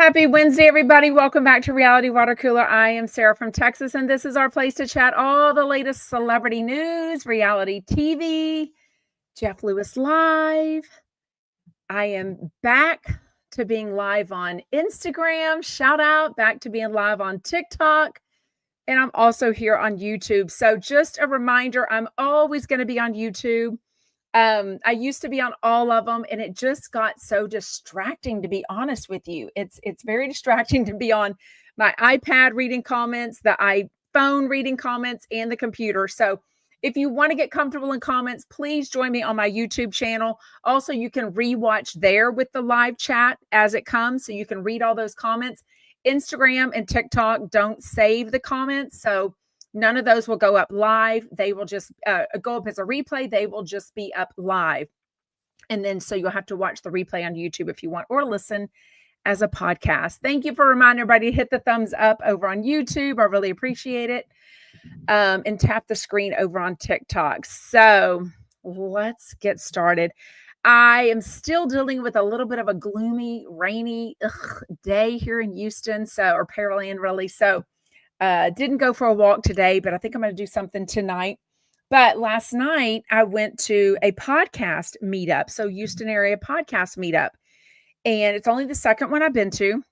Happy Wednesday, everybody. Welcome back to Reality Water Cooler. I am Sarah from Texas, and this is our place to chat all the latest celebrity news, reality TV, Jeff Lewis Live. I am back to being live on Instagram. Shout out back to being live on TikTok. And I'm also here on YouTube. So just a reminder, I'm always going to be on YouTube. I used to be on all of them, and it just got so distracting, to be honest with you. It's very distracting to be on my iPad reading comments, the iPhone reading comments, and the computer. So if you want to get comfortable in comments, please join me on my YouTube channel. Also, you can rewatch there with the live chat as it comes, so you can read all those comments. Instagram and TikTok don't save the comments, so none of those will go up live. They will just go up as a replay. They will just be up live. And then so you'll have to watch the replay on YouTube if you want, or listen as a podcast. Thank you for reminding everybody to hit the thumbs up over on YouTube. I really appreciate it. And tap the screen over on TikTok. So let's get started. I am still dealing with a little bit of a gloomy, rainy day here in Houston. Or Pearland, really. So didn't go for a walk today, but I think I'm going to do something tonight. But last night I went to a podcast meetup. So Houston area podcast meetup. And it's only the second one I've been to.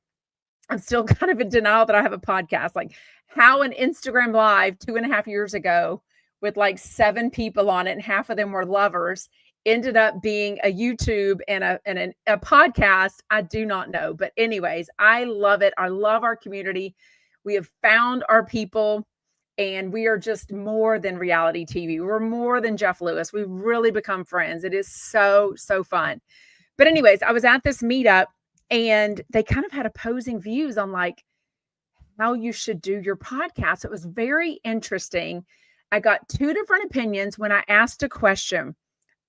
I'm still kind of in denial that I have a podcast. Like how an Instagram Live 2.5 years ago with like 7 people on it, and half of them were lovers, ended up being a YouTube and a podcast. I do not know. But anyways, I love it. I love our community. We have found our people, and we are just more than reality TV. We're more than Jeff Lewis. We've really become friends. It is so, so fun. But anyways, I was at this meetup, and they kind of had opposing views on like how you should do your podcast. It was very interesting. I got 2 different opinions when I asked a question.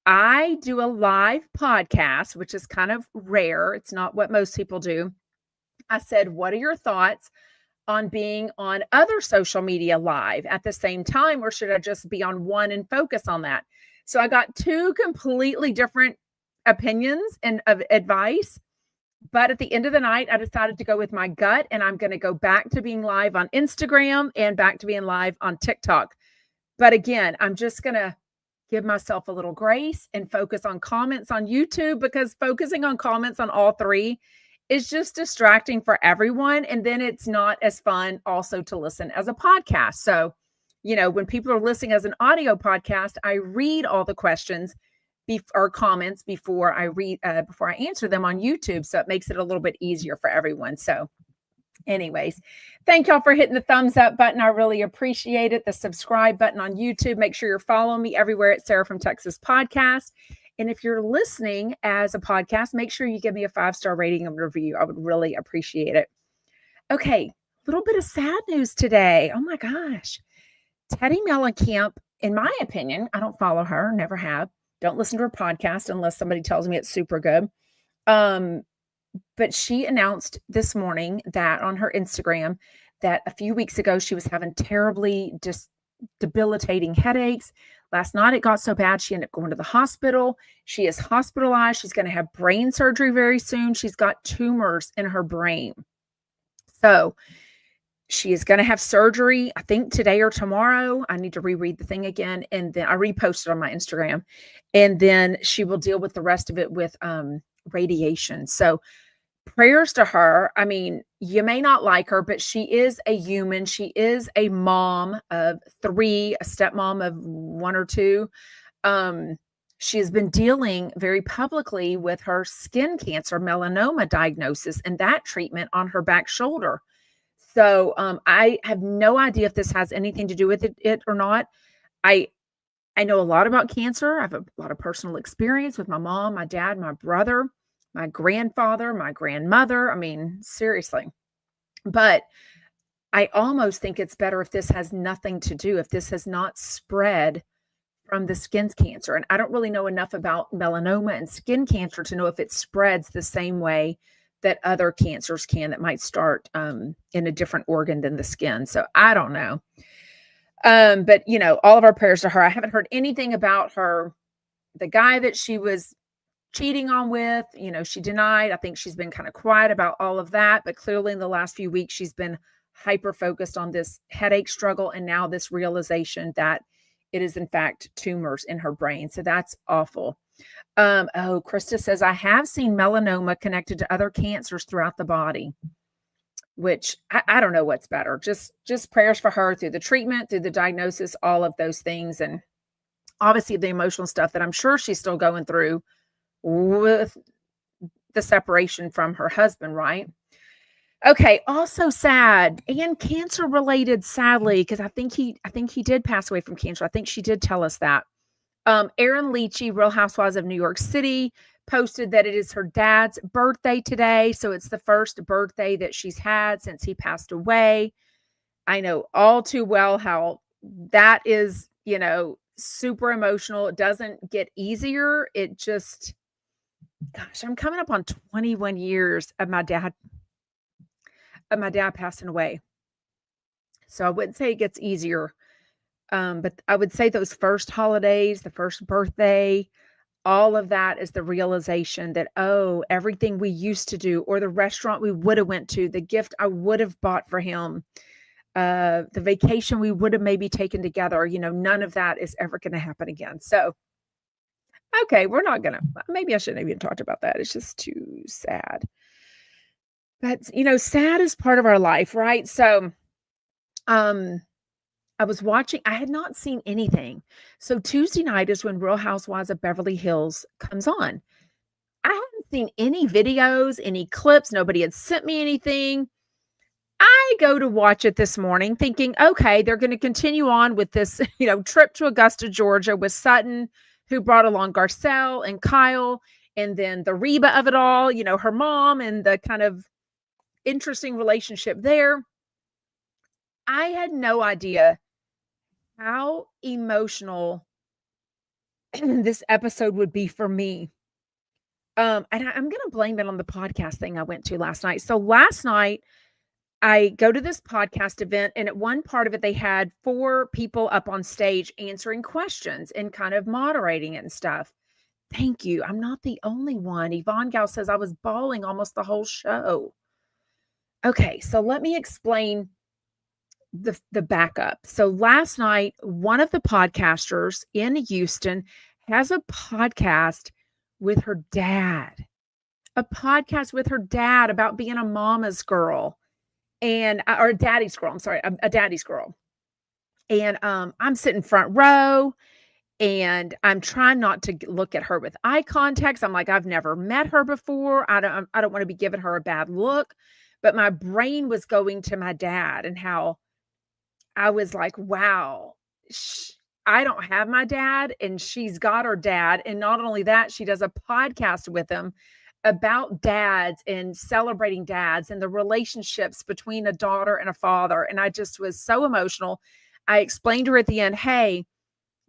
I do a live podcast, which is kind of rare. It's not what most people do. I said, what are your thoughts on being on other social media live at the same time, or should I just be on one and focus on that? So I got 2 completely different opinions and of advice. But at the end of the night, I decided to go with my gut, and I'm going to go back to being live on Instagram and back to being live on TikTok. But again, I'm just going to give myself a little grace and focus on comments on YouTube, because focusing on comments on all 3 is just distracting for everyone. And then it's not as fun also to listen as a podcast. So, when people are listening as an audio podcast, I read all the questions or comments before I answer them on YouTube. So it makes it a little bit easier for everyone. So anyways, thank y'all for hitting the thumbs up button. I really appreciate it. The subscribe button on YouTube. Make sure you're following me everywhere at Sarah from Texas Podcast. And if you're listening as a podcast, make sure you give me a 5-star rating and review. I would really appreciate it. Okay, a little bit of sad news today. Oh my gosh. Teddi Mellencamp, in my opinion, I don't follow her, never have. Don't listen to her podcast unless somebody tells me it's super good. But she announced this morning that on her Instagram that a few weeks ago she was having terribly debilitating headaches. Last night it got so bad she ended up going to the hospital. She is hospitalized. She's going to have brain surgery very soon. She's got tumors in her brain. So she is going to have surgery, I think today or tomorrow. I need to reread the thing again. And then I reposted on my Instagram. And then she will deal with the rest of it with radiation. So prayers to her. I mean, you may not like her, but she is a human. She is a mom of 3, a stepmom of 1 or 2. She has been dealing very publicly with her skin cancer, melanoma diagnosis, and that treatment on her back shoulder. So I have no idea if this has anything to do with it or not. I know a lot about cancer. I have a lot of personal experience with my mom, my dad, my brother, my grandfather, my grandmother. I mean, seriously. But I almost think it's better if this has nothing to do, if this has not spread from the skin cancer. And I don't really know enough about melanoma and skin cancer to know if it spreads the same way that other cancers can, that might start in a different organ than the skin. So I don't know. But, all of our prayers to her. I haven't heard anything about her, the guy that she was cheating on with. She denied. I think she's been kind of quiet about all of that, but clearly in the last few weeks, she's been hyper focused on this headache struggle and now this realization that it is in fact tumors in her brain. So that's awful. Krista says, I have seen melanoma connected to other cancers throughout the body, which I don't know what's better. Just prayers for her through the treatment, through the diagnosis, all of those things. And obviously the emotional stuff that I'm sure she's still going through with the separation from her husband, right? Okay, also sad and cancer related, sadly, because I think he did pass away from cancer. I think she did tell us that. Erin Leachy, Real Housewives of New York City, posted that it is her dad's birthday today. So it's the first birthday that she's had since he passed away. I know all too well how that is, super emotional. It doesn't get easier. It just, gosh, I'm coming up on 21 years of my dad passing away. So I wouldn't say it gets easier. But I would say those first holidays, the first birthday, all of that is the realization that, everything we used to do, or the restaurant we would have went to, the gift I would have bought for him, the vacation we would have maybe taken together, none of that is ever going to happen again. So, okay, maybe I shouldn't have even talked about that. It's just too sad. But, sad is part of our life, right? So, I was watching, I had not seen anything. So Tuesday night is when Real Housewives of Beverly Hills comes on. I hadn't seen any videos, any clips. Nobody had sent me anything. I go to watch it this morning thinking, okay, they're going to continue on with this, trip to Augusta, Georgia with Sutton, who brought along Garcelle and Kyle, and then the Reba of it all, her mom and the kind of interesting relationship there. I had no idea how emotional this episode would be for me. And I'm going to blame it on the podcast thing I went to last night. So last night, I go to this podcast event, and at one part of it, they had 4 people up on stage answering questions and kind of moderating it and stuff. Thank you. I'm not the only one. Yvonne Gal says I was bawling almost the whole show. Okay, so let me explain the backup. So last night, one of the podcasters in Houston has a podcast with her dad. A podcast with her dad about being a mama's girl or a daddy's girl. I'm sorry, a daddy's girl. And I'm sitting front row, and I'm trying not to look at her with eye contact. I'm like, I've never met her before. I don't want to be giving her a bad look. But my brain was going to my dad and how I was like, wow, I don't have my dad, and she's got her dad. And not only that, she does a podcast with him about dads and celebrating dads and the relationships between a daughter and a father. And I just was so emotional. I explained to her at the end, hey,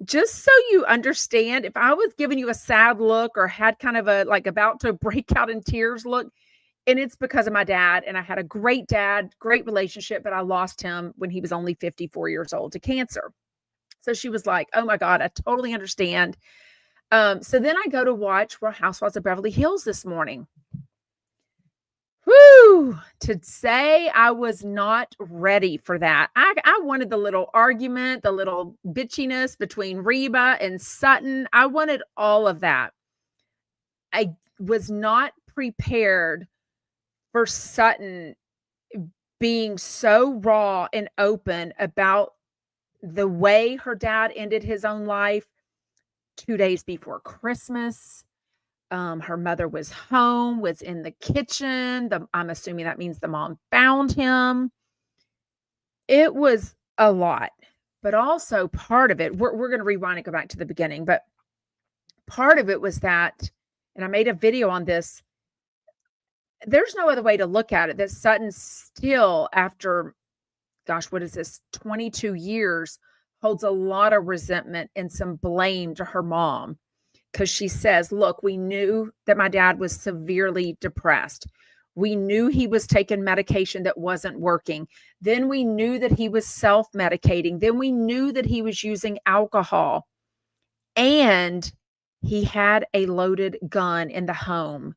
just so you understand, if I was giving you a sad look or had kind of a like about to break out in tears look, and it's because of my dad. And I had a great dad, great relationship, but I lost him when he was only 54 years old to cancer. So she was like, oh my God, I totally understand. So then I go to watch Real Housewives of Beverly Hills this morning. Whew, to say I was not ready for that. I wanted the little argument, the little bitchiness between Reba and Sutton. I wanted all of that. I was not prepared for Sutton being so raw and open about the way her dad ended his own life 2 days before Christmas. Her mother was home, was in the kitchen. I'm assuming that means the mom found him. It was a lot, but also part of it, we're going to rewind and go back to the beginning, but part of it was that, and I made a video on this, there's no other way to look at it, that Sutton still, after, gosh, what is this, 22 years, holds a lot of resentment and some blame to her mom. Because she says, look, we knew that my dad was severely depressed. We knew he was taking medication that wasn't working. Then we knew that he was self-medicating. Then we knew that he was using alcohol. And he had a loaded gun in the home,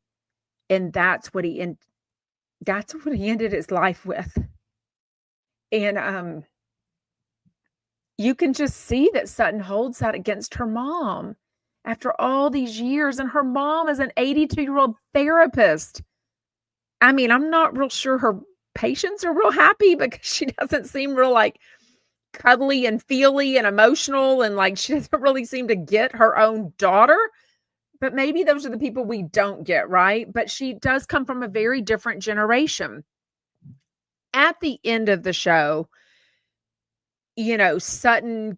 and that's what he ended his life with. And you can just see that Sutton holds that against her mom after all these years, and her mom is an 82-year-old therapist. I mean, I'm not real sure her patients are real happy because she doesn't seem real, like, cuddly and feely and emotional, and, like, she doesn't really seem to get her own daughter, but maybe those are the people we don't get, right? But she does come from a very different generation. At the end of the show, Sutton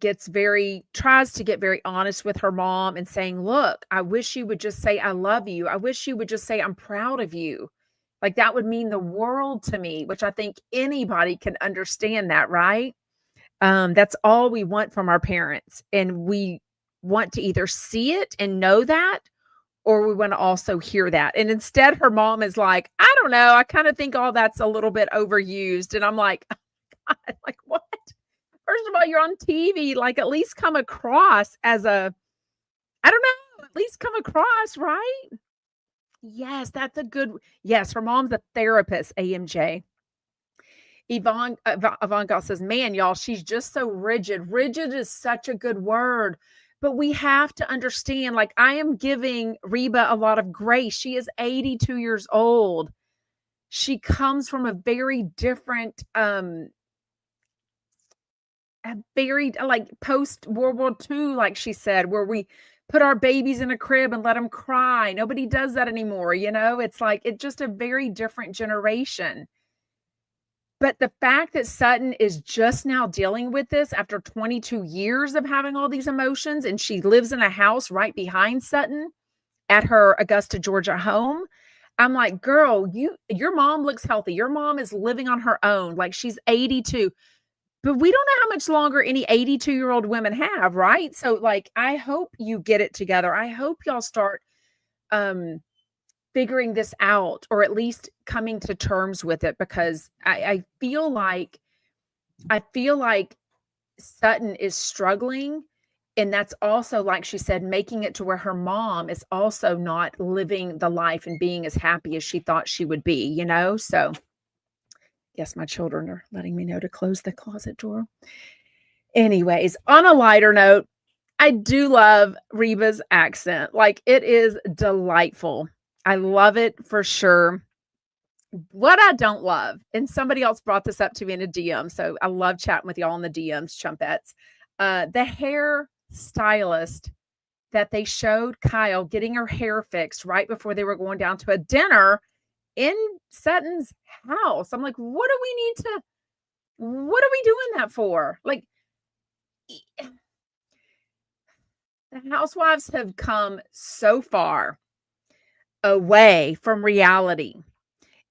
tries to get very honest with her mom and saying, "Look, I wish you would just say, 'I love you.' I wish you would just say, 'I'm proud of you.' Like, that would mean the world to me," which I think anybody can understand that, right? That's all we want from our parents. And we want to either see it and know that, or we want to also hear that. And instead, her mom is like, "I don't know. I kind of think all that's a little bit overused." And I'm like, God, like, what? First of all, you're on TV, like, at least come across as I don't know, at least come across, right? Yes, that's a good yes, her mom's a therapist, AMJ. Yvonne Goss says, "Man, y'all, she's just so rigid." Rigid is such a good word, but we have to understand, like, I am giving Reba a lot of grace. She is 82 years old. She comes from a very different, a very, like, post World War II, like she said, where we put our babies in a crib and let them cry. Nobody does that anymore, It's like it's just a very different generation. But the fact that Sutton is just now dealing with this after 22 years of having all these emotions, and she lives in a house right behind Sutton at her Augusta, Georgia home. I'm like, "Girl, your mom looks healthy. Your mom is living on her own. Like, she's 82." But we don't know how much longer any 82-year-old women have, right? So, like, I hope you get it together. I hope y'all start um figuring this out, or at least coming to terms with it, because I feel like Sutton is struggling, and that's also, like she said, making it to where her mom is also not living the life and being as happy as she thought she would be. So yes, my children are letting me know to close the closet door. Anyways, on a lighter note, I do love Reba's accent. Like, it is delightful. I love it for sure. What I don't love, and somebody else brought this up to me in a DM, so I love chatting with y'all in the DMs, chumpettes. The hair stylist that they showed Kyle getting her hair fixed right before they were going down to a dinner in Sutton's house. I'm like, what are we doing that for? Like, the Housewives have come so far away from reality.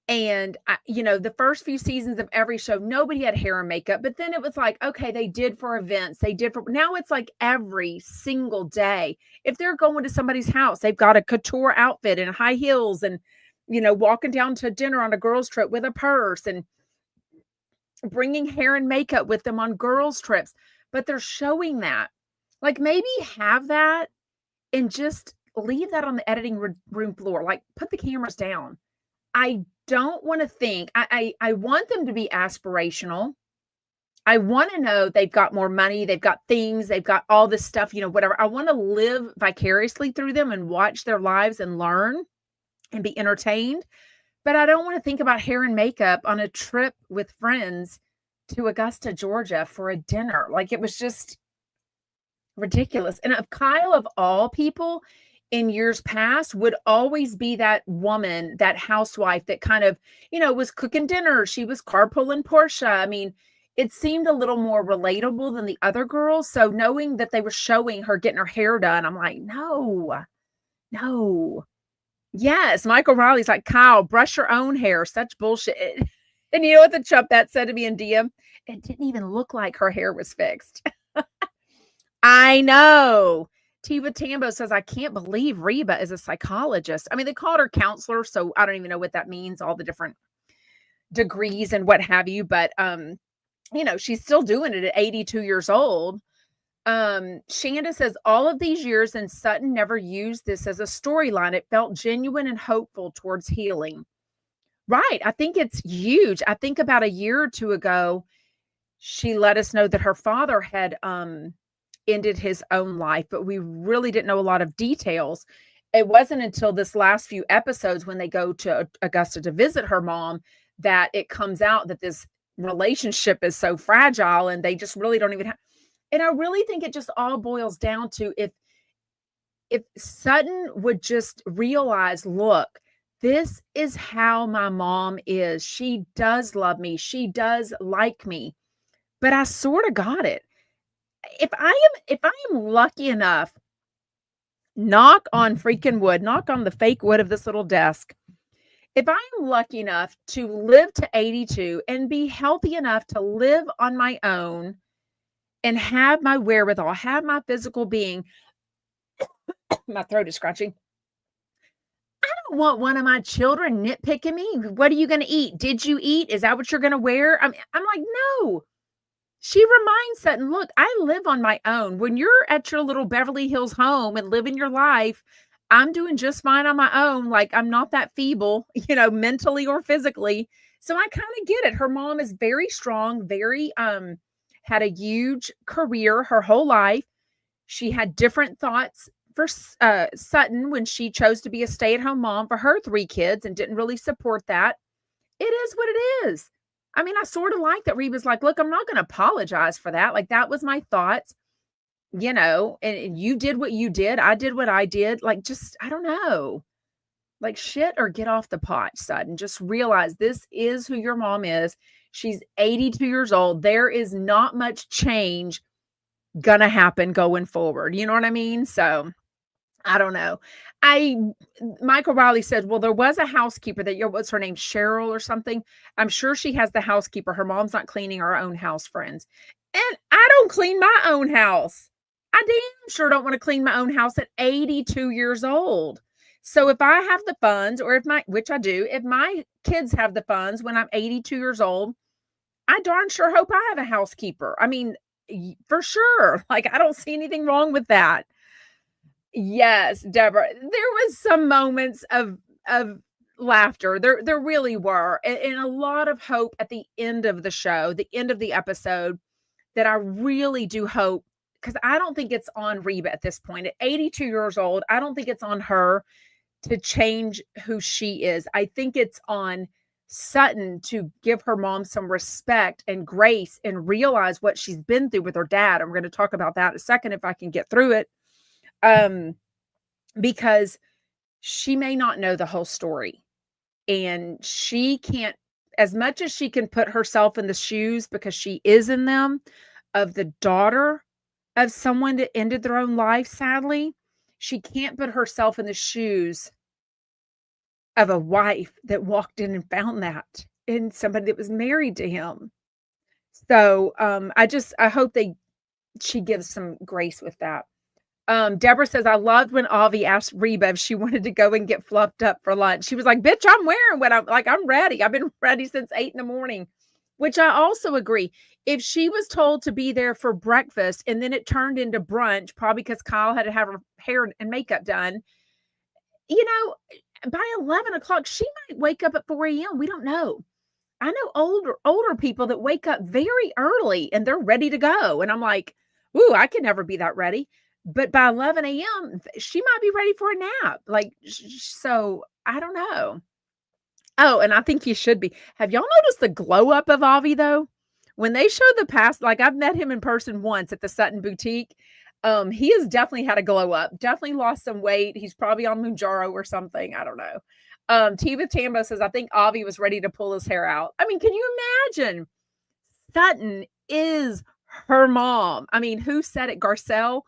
And the first few seasons of every show, nobody had hair and makeup, but then it was like, okay, they did for events. Now it's like every single day. If they're going to somebody's house, they've got a couture outfit and high heels and, walking down to dinner on a girls' trip with a purse and bringing hair and makeup with them on girls' trips. But they're showing that. Like, maybe have that and just leave that on the editing room floor. Like, put the cameras down. I don't want to think. I want them to be aspirational. I want to know they've got more money, they've got things, they've got all this stuff, whatever. I want to live vicariously through them and watch their lives and learn and be entertained. But I don't want to think about hair and makeup on a trip with friends to Augusta, Georgia for a dinner. Like, it was just ridiculous. And of Kyle, of all people, in years past, would always be that woman, that housewife that kind of, was cooking dinner. She was carpooling Portia. I mean, it seemed a little more relatable than the other girls. So knowing that they were showing her getting her hair done, I'm like, no. Yes, Michael Riley's like, "Kyle, brush your own hair. Such bullshit." And you know what the chump that said to me in DM? It didn't even look like her hair was fixed. I know. Tiva Tambo says, "I can't believe Reba is a psychologist." I mean, they called her counselor, so I don't even know what that means, all the different degrees and what have you. But, she's still doing it at 82 years old. Shanda says all of these years and Sutton never used this as a storyline. It felt genuine and hopeful towards healing. Right. I think it's huge. I think about a year or two ago, she let us know that her father had ended his own life, but we really didn't know a lot of details. It wasn't until this last few episodes when they go to Augusta to visit her mom that it comes out that this relationship is so fragile and they just really don't even have. And I really think it just all boils down to if Sutton would just realize, look, this is how my mom is. She does love me. She does like me. But I sort of got it. If I am lucky enough, knock on freaking wood, knock on the fake wood of this little desk. If I am lucky enough to live to 82 and be healthy enough to live on my own and have my wherewithal, have my physical being, my throat is scratching. I don't want one of my children nitpicking me. What are you going to eat? Did you eat? Is that what you're going to wear? I'm like, no. She reminds Sutton, look, I live on my own. When you're at your little Beverly Hills home and living your life, I'm doing just fine on my own. Like, I'm not that feeble, mentally or physically. So I kind of get it. Her mom is very strong, very, had a huge career her whole life. She had different thoughts for Sutton when she chose to be a stay-at-home mom for her 3 kids and didn't really support that. It is what it is. I mean, I sort of like that Reba's like, look, I'm not going to apologize for that. Like, that was my thoughts, and you did what you did. I did what I did. Like, just, I don't know. Like, shit or get off the pot, Sutton. Just realize this is who your mom is. She's 82 years old. There is not much change gonna happen going forward. You know what I mean? So I don't know. Michael Riley said, well, there was a housekeeper what's her name? Cheryl or something. I'm sure she has the housekeeper. Her mom's not cleaning her own house, friends. And I don't clean my own house. I damn sure don't want to clean my own house at 82 years old. So if I have the funds, or which I do, if my kids have the funds when I'm 82 years old, I darn sure hope I have a housekeeper. I mean, for sure. Like, I don't see anything wrong with that. Yes, Deborah. There was some moments of laughter. There really were, and a lot of hope at the end of the show, the end of the episode, that I really do hope, because I don't think it's on Reba at this point. At 82 years old, I don't think it's on her to change who she is. I think it's on Sutton to give her mom some respect and grace and realize what she's been through with her dad. I'm going to talk about that in a second if I can get through it. Because she may not know the whole story, and she can't, as much as she can put herself in the shoes, because she is in them, of the daughter of someone that ended their own life, sadly, she can't put herself in the shoes of a wife that walked in and found that in somebody that was married to him. So, I hope she gives some grace with that. Deborah says, I loved when Avi asked Reba if she wanted to go and get fluffed up for lunch. She was like, bitch, I'm wearing what I'm ready. I've been ready since 8 a.m, which I also agree. If she was told to be there for breakfast and then it turned into brunch, probably because Kyle had to have her hair and makeup done, by 11 o'clock, she might wake up at 4 a.m. We don't know. I know older people that wake up very early and they're ready to go. And I'm like, ooh, I can never be that ready. But by 11 a.m., she might be ready for a nap. Like, so I don't know. Oh, and I think you should be. Have y'all noticed the glow up of Avi, though? When they show the past, like, I've met him in person once at the Sutton Boutique. He has definitely had a glow up, definitely lost some weight. He's probably on Mounjaro or something. I don't know. Tiva Tambo says, I think Avi was ready to pull his hair out. I mean, can you imagine? Sutton is her mom. I mean, who said it? Garcelle?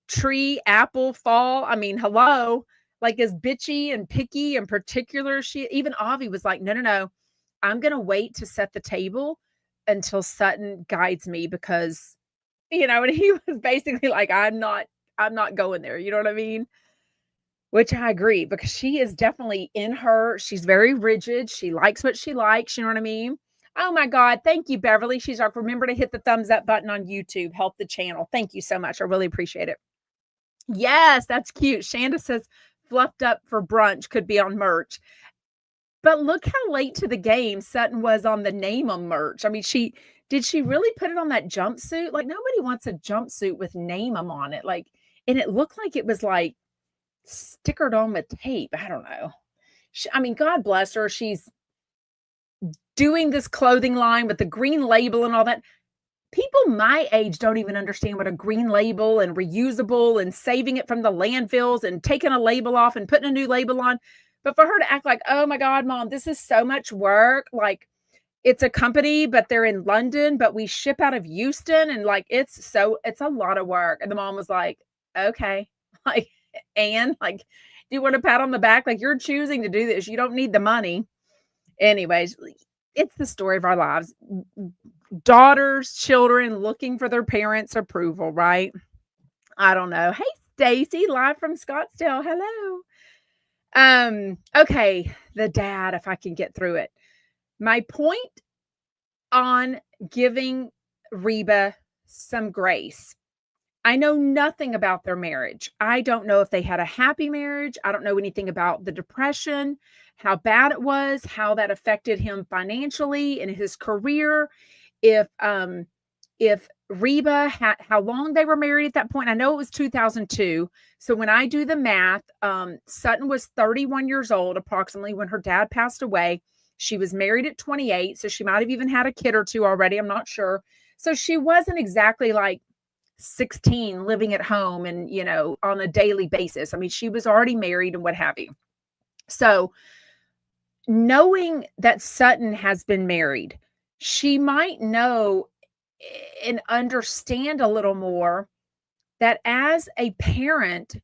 Tree, apple, fall. I mean, hello. Like, as bitchy and picky and particular even Avi was like, no. I'm going to wait to set the table until Sutton guides me, because, and he was basically like, I'm not going there. You know what I mean? Which I agree, because she is definitely in her. She's very rigid. She likes what she likes. You know what I mean? Oh my God. Thank you, Beverly. She's like, remember to hit the thumbs up button on YouTube. Help the channel. Thank you so much. I really appreciate it. Yes, that's cute. Shanda says fluffed up for brunch could be on merch. But look how late to the game Sutton was on the name on merch. I mean, did she really put it on that jumpsuit? Like nobody wants a jumpsuit with name 'em on it. Like, and it looked like it was like stickered on with tape. I don't know. I mean, God bless her. She's doing this clothing line with the green label and all that. People my age don't even understand what a green label and reusable and saving it from the landfills and taking a label off and putting a new label on. But for her to act like, oh my God, mom, this is so much work. Like it's a company, but they're in London, but we ship out of Houston. And like, it's a lot of work. And the mom was like, okay, like, and like, do you want a pat on the back? Like you're choosing to do this. You don't need the money. Anyways, it's the story of our lives. Daughters, children looking for their parents' approval, right? I don't know. Hey, Stacy, live from Scottsdale. Hello. Okay, the dad, if I can get through it. My point on giving Reba some grace. I know nothing about their marriage. I don't know if they had a happy marriage. I don't know anything about the depression, how bad it was, how that affected him financially in his career. If Reba had how long they were married at that point. I know it was 2002. So when I do the math, Sutton was 31 years old approximately when her dad passed away. She was married at 28, so she might have even had a kid or two already. I'm not sure. So she wasn't exactly like 16 living at home and, on a daily basis. I mean, she was already married and what have you. So knowing that Sutton has been married, she might know and understand a little more that as a parent,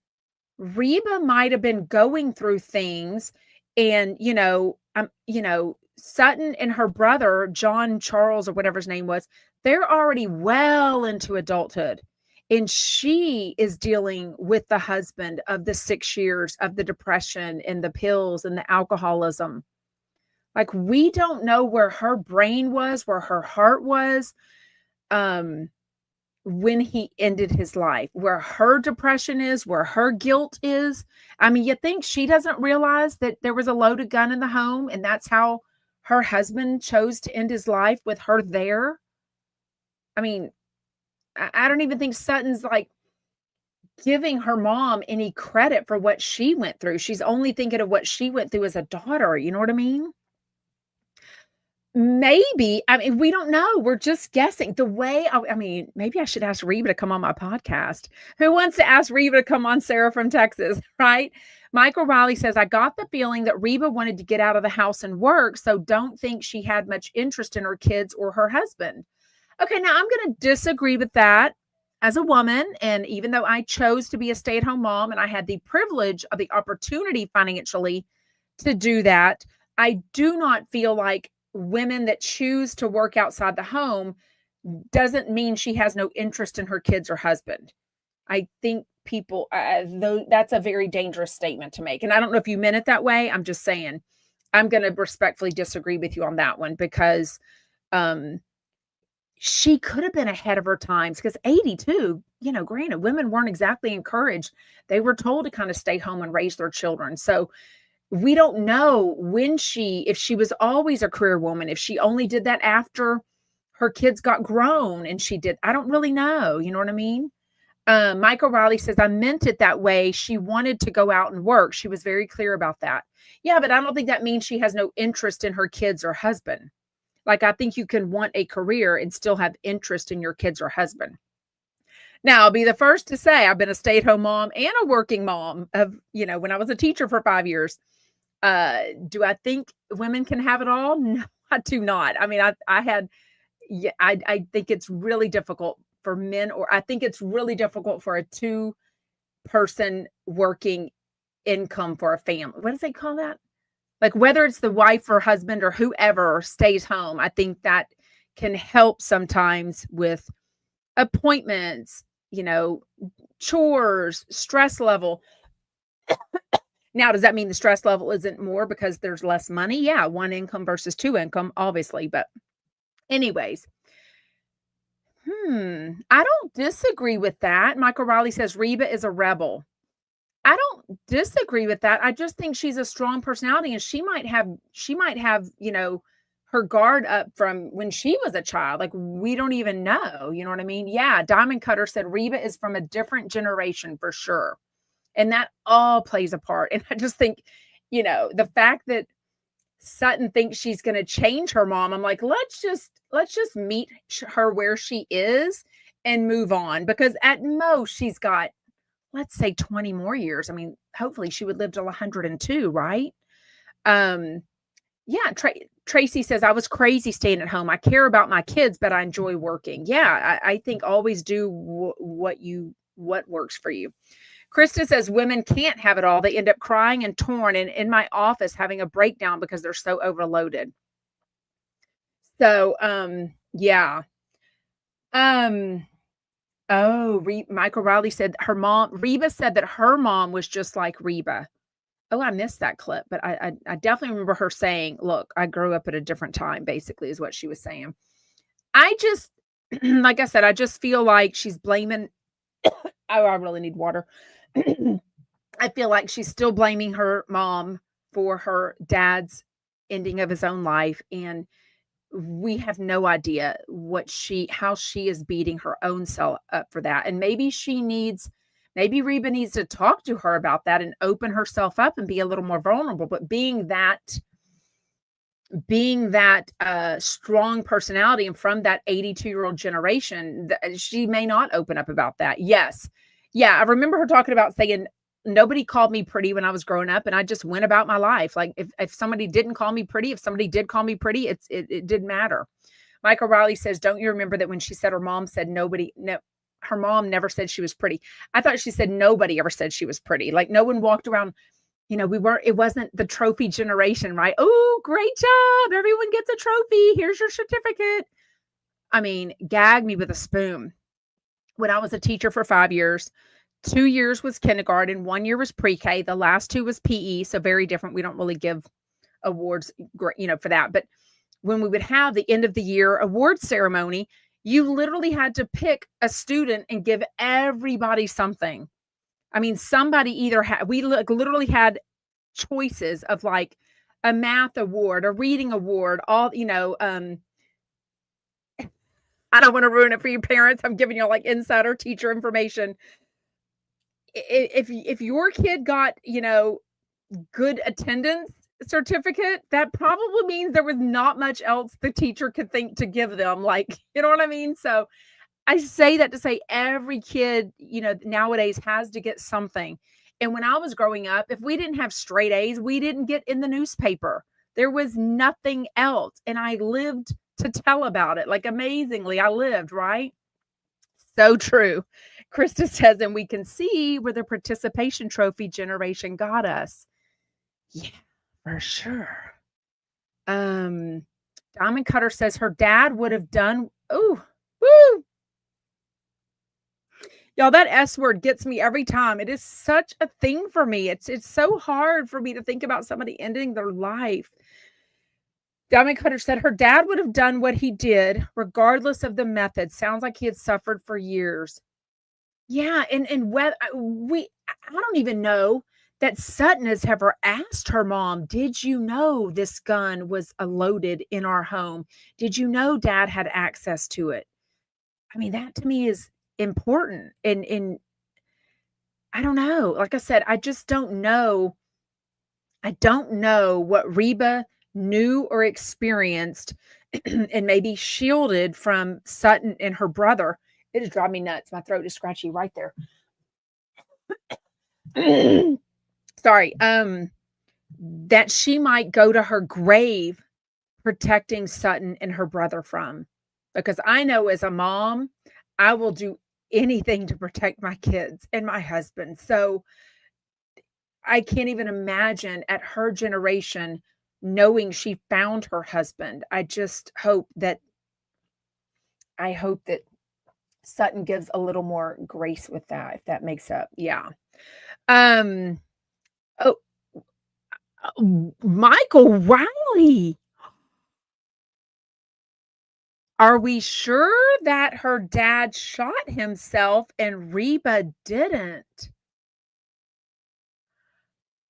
Reba might have been going through things and, Sutton and her brother, John Charles or whatever his name was, they're already well into adulthood. And she is dealing with the husband of the 6 years of the depression and the pills and the alcoholism. Like we don't know where her brain was, where her heart was, when he ended his life, where her depression is, where her guilt is. I mean, you think she doesn't realize that there was a loaded gun in the home and that's how her husband chose to end his life with her there? I mean, I don't even think Sutton's like giving her mom any credit for what she went through. She's only thinking of what she went through as a daughter. You know what I mean? Maybe. I mean, we don't know. We're just guessing. I mean, maybe I should ask Reba to come on my podcast. Who wants to ask Reba to come on Sarah from Texas, right? Michael Riley says, I got the feeling that Reba wanted to get out of the house and work, so don't think she had much interest in her kids or her husband. Okay, now I'm going to disagree with that as a woman. And even though I chose to be a stay-at-home mom and I had the privilege of the opportunity financially to do that, I do not feel like women that choose to work outside the home doesn't mean she has no interest in her kids or husband. I think people, though, that's a very dangerous statement to make. And I don't know if you meant it that way. I'm just saying, I'm going to respectfully disagree with you on that one because she could have been ahead of her times because 82, granted, women weren't exactly encouraged. They were told to kind of stay home and raise their children. So we don't know if she was always a career woman, if she only did that after her kids got grown and I don't really know. You know what I mean? Michael Riley says, I meant it that way. She wanted to go out and work. She was very clear about that. Yeah, but I don't think that means she has no interest in her kids or husband. Like, I think you can want a career and still have interest in your kids or husband. Now, I'll be the first to say I've been a stay-at-home mom and a working mom when I was a teacher for 5 years. Do I think women can have it all? No, I do not. I mean, I think it's really difficult for men, or I think it's really difficult for a 2-person working income for a family. What does they call that? Like whether it's the wife or husband or whoever stays home, I think that can help sometimes with appointments, chores, stress level. Now, does that mean the stress level isn't more because there's less money? Yeah, 1 income versus 2 income, obviously. But Anyways, I don't disagree with that. Michael Riley says Reba is a rebel. I don't disagree with that. I just think she's a strong personality, and she might have, her guard up from when she was a child. Like, we don't even know, you know what I mean? Yeah, Diamond Cutter said Reba is from a different generation for sure. And that all plays a part. And I just think, the fact that Sutton thinks she's going to change her mom, I'm like, let's just meet her where she is and move on, because at most she's got, let's say, 20 more years. I mean, hopefully she would live till 102, right? Um, yeah, Tracy says, I was crazy staying at home. I care about my kids, but I enjoy working. Yeah, I think always do what works for you. Krista says, women can't have it all. They end up crying and torn and in my office having a breakdown because they're so overloaded. So, yeah. Michael Riley said Reba said that her mom was just like Reba. Oh, I missed that clip, but I definitely remember her saying, look, I grew up at a different time, basically, is what she was saying. I just, like I said, I just feel like she's blaming, oh, I really need water. I feel like she's still blaming her mom for her dad's ending of his own life. And we have no idea how she is beating her own self up for that. And maybe Reba needs to talk to her about that and open herself up and be a little more vulnerable. But being that strong personality and from that 82-year-old generation, she may not open up about that. Yes. Yeah. I remember her talking about saying, nobody called me pretty when I was growing up, and I just went about my life. Like, if somebody didn't call me pretty, if somebody did call me pretty, it didn't matter. Michael Riley says, don't you remember that when she said her mom said her mom never said she was pretty? I thought she said nobody ever said she was pretty. Like, no one walked around, it wasn't the trophy generation, right? Oh, great job. Everyone gets a trophy. Here's your certificate. I mean, gag me with a spoon. When I was a teacher for 5 years, 2 years was kindergarten, 1 year was pre-K, the last 2 was PE, so very different. We don't really give awards, for that. But when we would have the end of the year award ceremony, you literally had to pick a student and give everybody something. I mean, somebody either we literally had choices of like a math award, a reading award, all, I don't want to ruin it for you parents. I'm giving you like insider teacher information. If your kid got, good attendance certificate, that probably means there was not much else the teacher could think to give them. Like, you know what I mean? So I say that to say every kid, nowadays has to get something. And when I was growing up, if we didn't have straight A's, we didn't get in the newspaper. There was nothing else. And I lived to tell about it. Like, amazingly, I lived, right? So true. Krista says, and we can see where the participation trophy generation got us. Yeah, for sure. Diamond Cutter says her dad would have done. Oh, woo. Y'all, that S word gets me every time. It is such a thing for me. It's so hard for me to think about somebody ending their life. Diamond Cutter said her dad would have done what he did, regardless of the method. Sounds like he had suffered for years. Yeah, and what I don't even know that Sutton has ever asked her mom, "Did you know this gun was loaded in our home? Did you know Dad had access to it?" I mean, that to me is important, and I don't know. Like I said, I just don't know. I don't know what Reba knew or experienced and maybe shielded from Sutton and her brother. It is driving me nuts. My throat is scratchy right there. Sorry. That she might go to her grave protecting Sutton and her brother from. Because I know as a mom, I will do anything to protect my kids and my husband. So I can't even imagine at her generation knowing she found her husband. I hope that Sutton gives a little more grace with that, if that makes up. Yeah. Oh, Michael Riley. Are we sure that her dad shot himself and Reba didn't?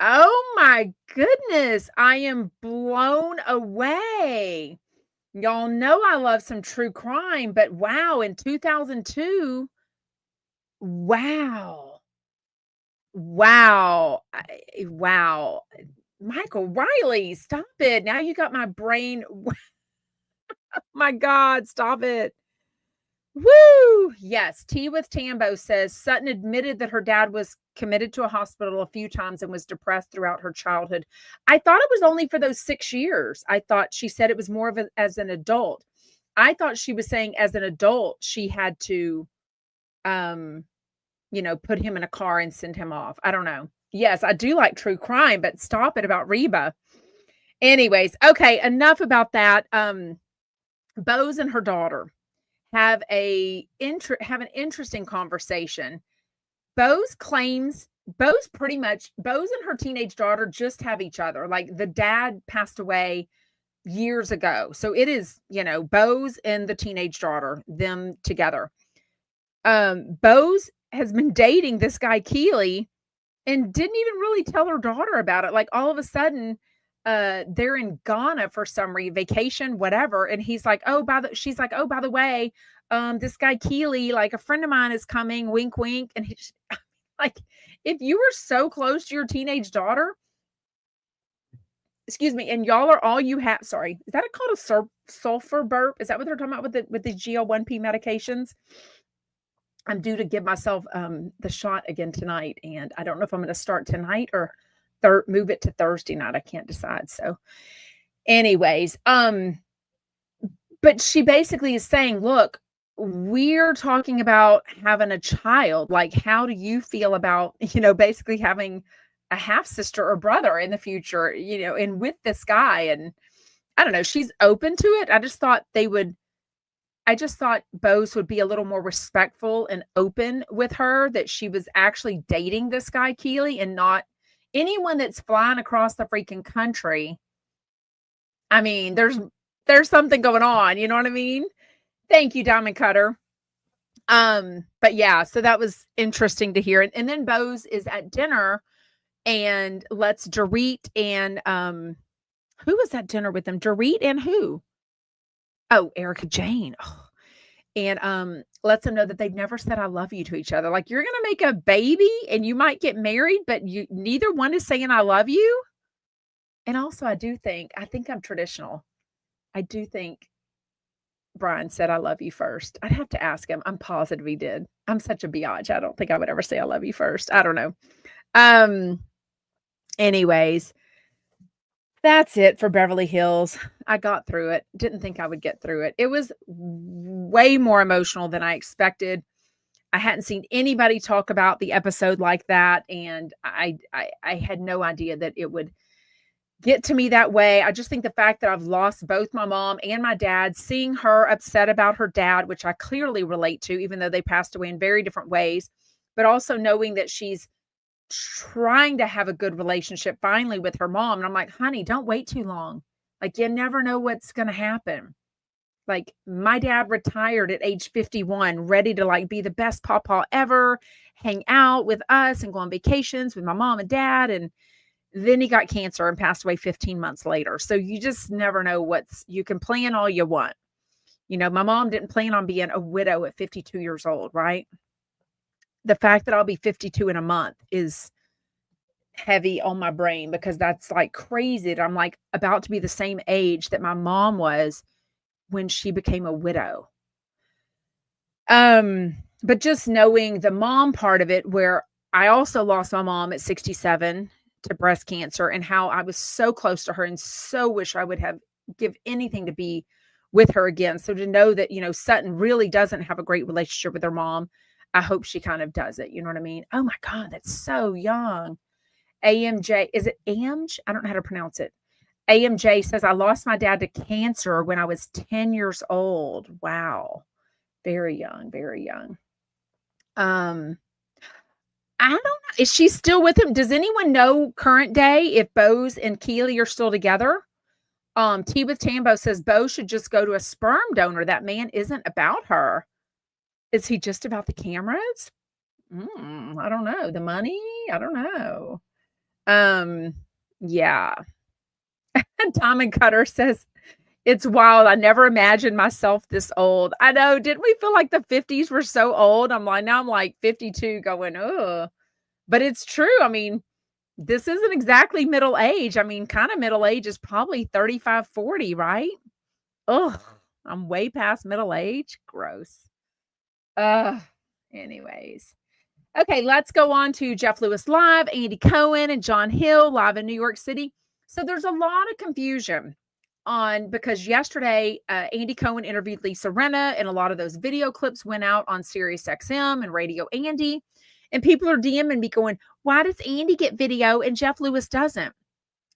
Oh my goodness, I am blown away. Y'all know I love some true crime, but wow, in 2002, wow. Wow. Wow. Michael Riley, stop it. Now you got my brain. My God, stop it. Woo! Yes, Tea with Tambo says Sutton admitted that her dad was committed to a hospital a few times and was depressed throughout her childhood. I thought it was only for those 6 years. I thought she said it was more of as an adult. I thought she was saying as an adult she had to um put him in a car and send him off. I don't know. Yes, I do like true crime, but stop it about Reba. Anyways, okay, enough about that. Bose and her daughter have an interesting conversation. Bose and her teenage daughter just have each other. Like the dad passed away years ago. So it is, Bose and the teenage daughter, them together. Bose has been dating this guy Keely and didn't even really tell her daughter about it. Like all of a sudden, they're in Ghana for some vacation, whatever. And she's like, oh, by the way, this guy Keely, like a friend of mine is coming, wink, wink. And he's like, if you were so close to your teenage daughter, excuse me, and y'all are all you have, sorry, is that called a sulfur burp? Is that what they're talking about with the GL1P medications? I'm due to give myself the shot again tonight, and I don't know if I'm going to start tonight or move it to Thursday night. I can't decide. So, anyways, but she basically is saying, look, we're talking about having a child. Like, how do you feel about, basically having a half sister or brother in the future, and with this guy? And I don't know, she's open to it. I just thought Bose would be a little more respectful and open with her, that she was actually dating this guy Keely and not anyone that's flying across the freaking country. I mean, there's something going on, you know what I mean? Thank you, Diamond Cutter. But yeah, so that was interesting to hear. And then Bose is at dinner and lets Dorit and who was at dinner with them? Dorit and who? Oh, Erica Jane. Oh. And lets them know that they've never said I love you to each other. Like, you're gonna make a baby and you might get married, but neither one is saying I love you. And also I think I'm traditional. I do think Brian said I love you first. I'd have to ask him. I'm positive he did. I'm such a biatch. I don't think I would ever say I love you first. I don't know. Anyways, that's it for Beverly Hills. I got through it. Didn't think I would get through it. It was way more emotional than I expected. I hadn't seen anybody talk about the episode like that, and I had no idea that it would get to me that way. I just think the fact that I've lost both my mom and my dad, seeing her upset about her dad, which I clearly relate to, even though they passed away in very different ways, but also knowing that she's trying to have a good relationship finally with her mom. And I'm like, honey, don't wait too long. Like, you never know what's going to happen. Like, my dad retired at age 51, ready to like be the best pawpaw ever, hang out with us and go on vacations with my mom and dad. And then he got cancer and passed away 15 months later. So you just never know you can plan all you want. My mom didn't plan on being a widow at 52 years old, right? The fact that I'll be 52 in a month is heavy on my brain, because that's like crazy that I'm like about to be the same age that my mom was when she became a widow. But just knowing the mom part of it, where I also lost my mom at 67 to breast cancer, and how I was so close to her and so wish I would have give anything to be with her again. So to know that, Sutton really doesn't have a great relationship with her mom, I hope she kind of does it. You know what I mean? Oh my God, that's so young. AMJ, is it AMJ? I don't know how to pronounce it. AMJ says, I lost my dad to cancer when I was 10 years old. Wow. Very young, very young. I don't know. Is she still with him? Does anyone know current day if Bose and Keely are still together? Tea with Tambo says Bo should just go to a sperm donor. That man isn't about her. Is he just about the cameras? I don't know. The money? I don't know. Yeah. Tom and Cutter says, it's wild. I never imagined myself this old. I know. Didn't we feel like the 50s were so old? Now I'm like 52 going, ugh. But it's true. I mean, this isn't exactly middle age. I mean, kind of middle age is probably 35, 40, right? Ugh. I'm way past middle age. Gross. Anyways. Okay, let's go on to Jeff Lewis Live, Andy Cohen and John Hill live in New York City. So there's a lot of confusion because yesterday Andy Cohen interviewed Lisa Rinna, and a lot of those video clips went out on Sirius XM and Radio Andy. And people are DMing me going, why does Andy get video and Jeff Lewis doesn't?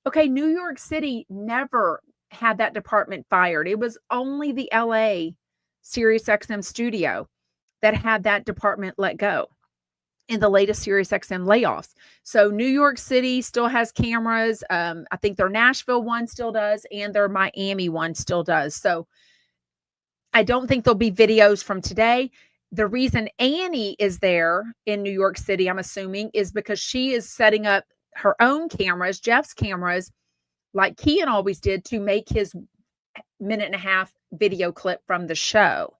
Okay, New York City never had that department fired. It was only the LA Sirius XM studio that had that department let go in the latest Sirius XM layoffs. So New York City still has cameras. I think their Nashville one still does, and their Miami one still does. So I don't think there'll be videos from today. The reason Annie is there in New York City, I'm assuming, is because she is setting up her own cameras, Jeff's cameras, like Kian always did, to make his 1.5-minute video clip from the show.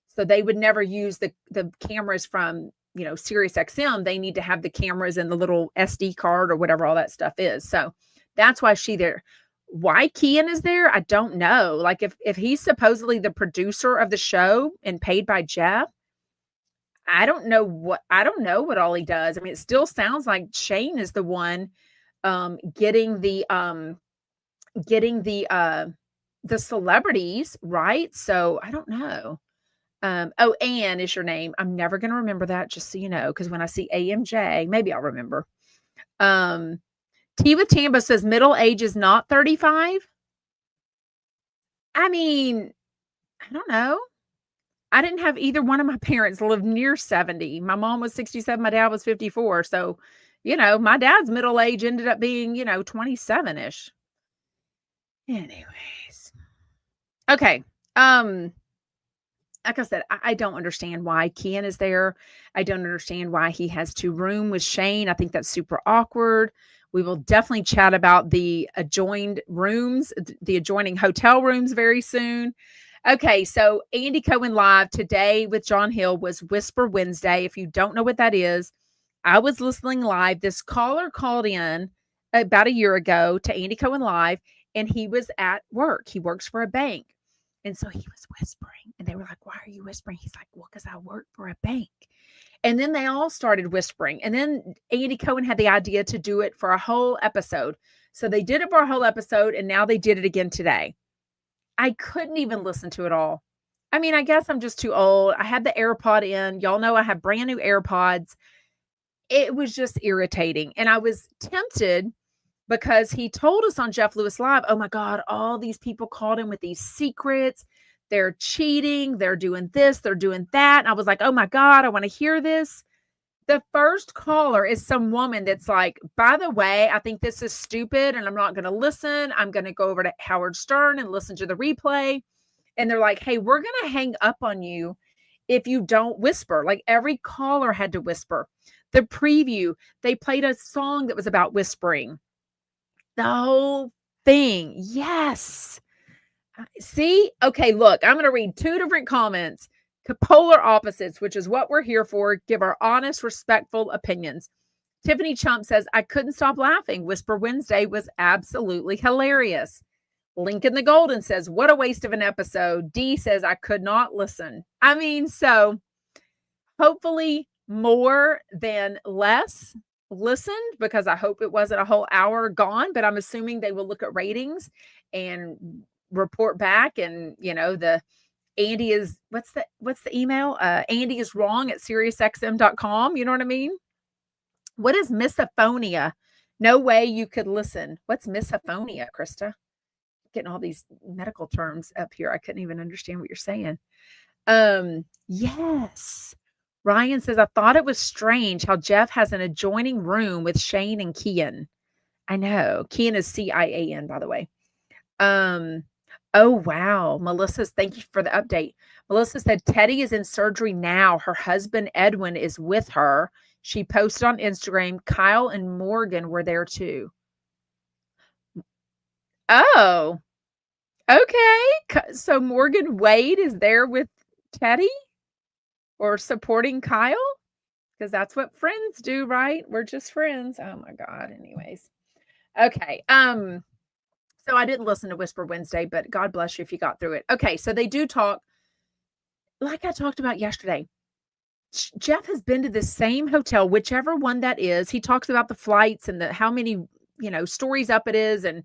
So they would never use the cameras from, Sirius XM. They need to have the cameras and the little SD card or whatever all that stuff is. So that's why she's there. Why Kian is there, I don't know. Like if he's supposedly the producer of the show and paid by Jeff, I don't know what all he does. I mean, it still sounds like Shane is the one getting the celebrities, right? So I don't know. Ann is your name. I'm never going to remember that, just so you know, because when I see AMJ, maybe I'll remember. Tea with Tambo says middle age is not 35. I mean, I don't know. I didn't have either one of my parents live near 70. My mom was 67. My dad was 54. So, my dad's middle age ended up being, 27-ish. Anyways. Okay. Like I said, I don't understand why Kian is there. I don't understand why he has to room with Shane. I think that's super awkward. We will definitely chat about the adjoined rooms, the adjoining hotel rooms very soon. Okay, so Andy Cohen Live today with John Hill was Whisper Wednesday. If you don't know what that is, I was listening live. This caller called in about a year ago to Andy Cohen Live, and he was at work. He works for a bank. And so he was whispering, and they were like, why are you whispering? He's like, well, because I work for a bank. And then they all started whispering. And then Andy Cohen had the idea to do it for a whole episode. So they did it for a whole episode, and now they did it again today. I couldn't even listen to it all. I mean, I guess I'm just too old. I had the AirPod in. Y'all know I have brand new AirPods. It was just irritating. And I was tempted because he told us on Jeff Lewis Live, oh my God, all these people called in with these secrets. They're cheating. They're doing this. They're doing that. And I was like, oh my God, I want to hear this. The first caller is some woman that's like, by the way, I think this is stupid and I'm not going to listen. I'm going to go over to Howard Stern and listen to the replay. And they're like, hey, we're going to hang up on you if you don't whisper. Like every caller had to whisper. The preview, they played a song that was about whispering. The whole thing. Yes. See? Okay, look, I'm going to read 2 different comments. Polar opposites, which is what we're here for. Give our honest, respectful opinions. Tiffany Chump says, I couldn't stop laughing. Whisper Wednesday was absolutely hilarious. Lincoln the Golden says, what a waste of an episode. D says, I could not listen. I mean, so hopefully more than less listened, because I hope it wasn't a whole hour gone, but I'm assuming they will look at ratings and report back. And, the Andy is, what's the email? Andy is wrong at SiriusXM.com. You know what I mean? What is misophonia? No way you could listen. What's misophonia, Krista? Getting all these medical terms up here. I couldn't even understand what you're saying. Yes. Ryan says, I thought it was strange how Jeff has an adjoining room with Shane and Kian. I know. Kian is CIAN, by the way. Um, oh, wow. Thank you for the update. Melissa said Teddy is in surgery now. Her husband, Edwin, is with her. She posted on Instagram. Kyle and Morgan were there too. Oh, okay. So Morgan Wade is there with Teddy or supporting Kyle? Because that's what friends do, right? We're just friends. Oh my God. Anyways. Okay. So I didn't listen to Whisper Wednesday, but God bless you if you got through it. Okay, so they do talk, like I talked about yesterday. Jeff has been to the same hotel, whichever one that is. He talks about the flights and how many, stories up it is and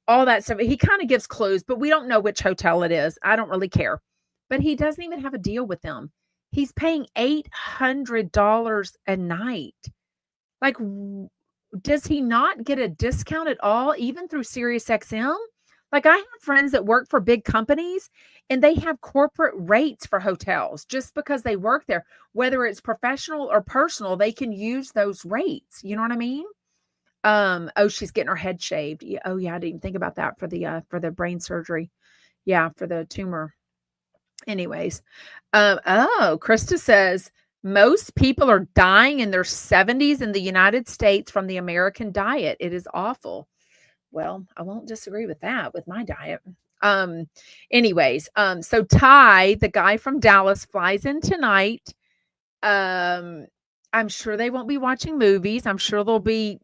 all that stuff. He kind of gives clues, but we don't know which hotel it is. I don't really care. But he doesn't even have a deal with them. He's paying $800 a night. Like, does he not get a discount at all, even through SiriusXM? Like, I have friends that work for big companies and they have corporate rates for hotels just because they work there. Whether it's professional or personal, they can use those rates. You know what I mean? Oh, she's getting her head shaved. Yeah, oh yeah, I didn't even think about that for the brain surgery. Yeah, for the tumor. Anyways, Krista says most people are dying in their 70s in the United States from the American diet. It is awful. Well, I won't disagree with that with my diet. Anyways, so Ty, the guy from Dallas, flies in tonight. I'm sure they won't be watching movies. I'm sure they'll be,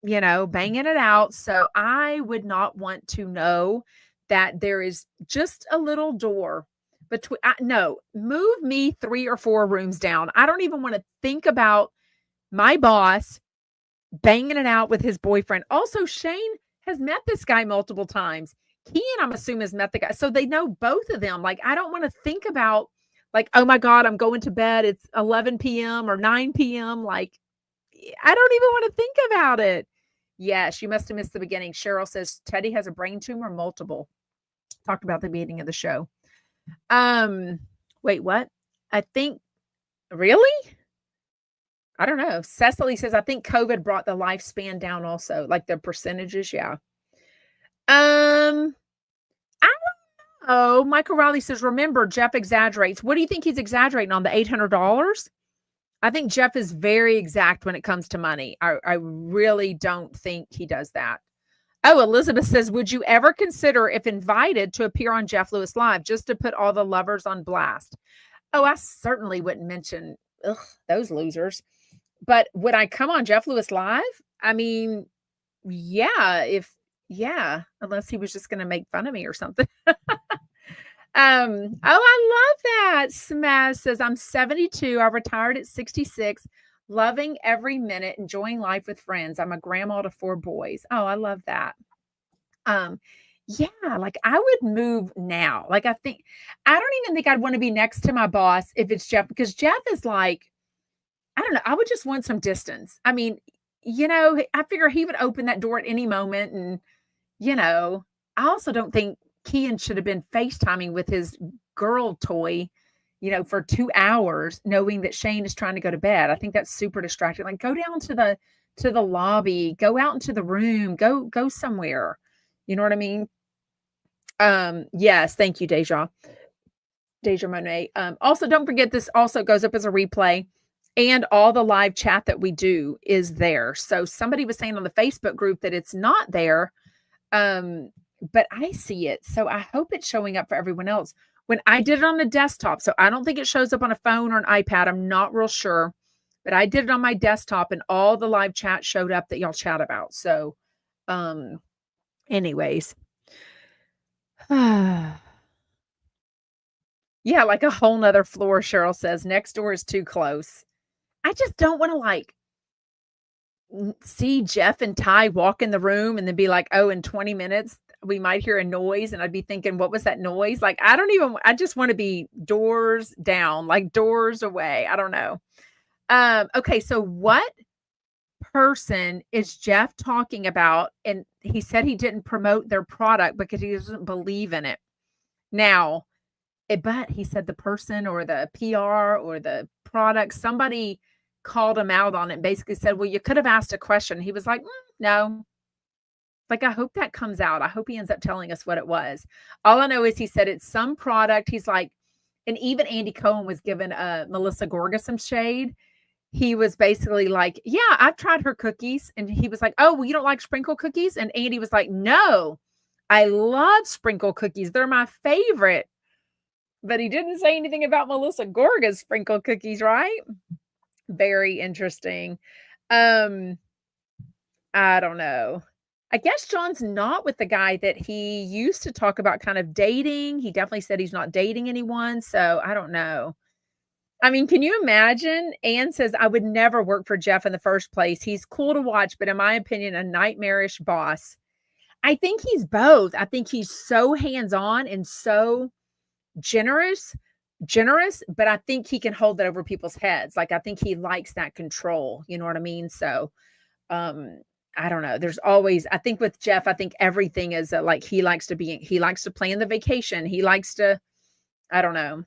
banging it out. So I would not want to know that there is just a little door between. No, move me 3 or 4 rooms down. I don't even want to think about my boss banging it out with his boyfriend. Also, Shane has met this guy multiple times. Kian, I'm assuming, has met the guy. So they know both of them. Like, I don't want to think about, like, oh my God, I'm going to bed. It's 11 p.m. or 9 p.m. Like, I don't even want to think about it. Yes, you must have missed the beginning. Cheryl says Teddy has a brain tumor, multiple. Talked about the beginning of the show. Wait, what? I think, really? I don't know. Cecily says, I think COVID brought the lifespan down also, like the percentages. Yeah. I don't know. Michael Riley says, remember, Jeff exaggerates. What do you think he's exaggerating on, the $800? I think Jeff is very exact when it comes to money. I really don't think he does that. Oh, Elizabeth says, would you ever consider, if invited, to appear on Jeff Lewis Live just to put all the lovers on blast? Oh, I certainly wouldn't mention those losers. But would I come on Jeff Lewis Live? I mean, yeah, unless he was just going to make fun of me or something. Oh, I love that. Smaz says, I'm 72. I retired at 66, loving every minute, enjoying life with friends. I'm a grandma to 4 boys. Oh, I love that. Yeah, like I would move now. Like I don't even think I'd want to be next to my boss if it's Jeff, because Jeff is like, I don't know. I would just want some distance. I mean, I figure he would open that door at any moment. And, I also don't think Kian should have been FaceTiming with his girl toy, for 2 hours, knowing that Shane is trying to go to bed. I think that's super distracting. Like, go down to the lobby, go out into the room, go somewhere. You know what I mean? Yes. Thank you, Deja Monet. Also, don't forget, this also goes up as a replay. And all the live chat that we do is there. So somebody was saying on the Facebook group that it's not there, but I see it. So I hope it's showing up for everyone else. When I did it on the desktop, so I don't think it shows up on a phone or an iPad. I'm not real sure. But I did it on my desktop and all the live chat showed up that y'all chat about. So anyways. Yeah, like a whole nother floor, Cheryl says. Next door is too close. I just don't want to see Jeff and Ty walk in the room and then be like, oh, in 20 minutes, we might hear a noise. And I'd be thinking, what was that noise? Like, I just want to be doors down, like doors away. I don't know. Okay. So what person is Jeff talking about? And he said he didn't promote their product because he doesn't believe in it. Now, but he said the person or the PR or the product, somebody called him out on it and basically said, well, you could have asked a question. He was like, no. Like, I hope that comes out. I hope he ends up telling us what it was. All I know is he said it's some product. He's like, and even Andy Cohen was giving Melissa Gorga some shade. He was basically like, yeah, I've tried her cookies. And he was like, oh, well, you don't like sprinkle cookies? And Andy was like, no, I love sprinkle cookies. They're my favorite. But he didn't say anything about Melissa Gorga's sprinkle cookies, right? Very interesting. I don't know. I guess John's not with the guy that he used to talk about kind of dating. He definitely said he's not dating anyone. So I don't know. I mean, can you imagine? Anne says, I would never work for Jeff in the first place. He's cool to watch, but in my opinion, a nightmarish boss. I think he's both. I think he's so hands-on and so generous, but I think he can hold that over people's heads. Like, I think he likes that control. You know what I mean? So, I don't know. There's always, I think with Jeff, I think everything is like, he likes to plan the vacation. He likes to, I don't know.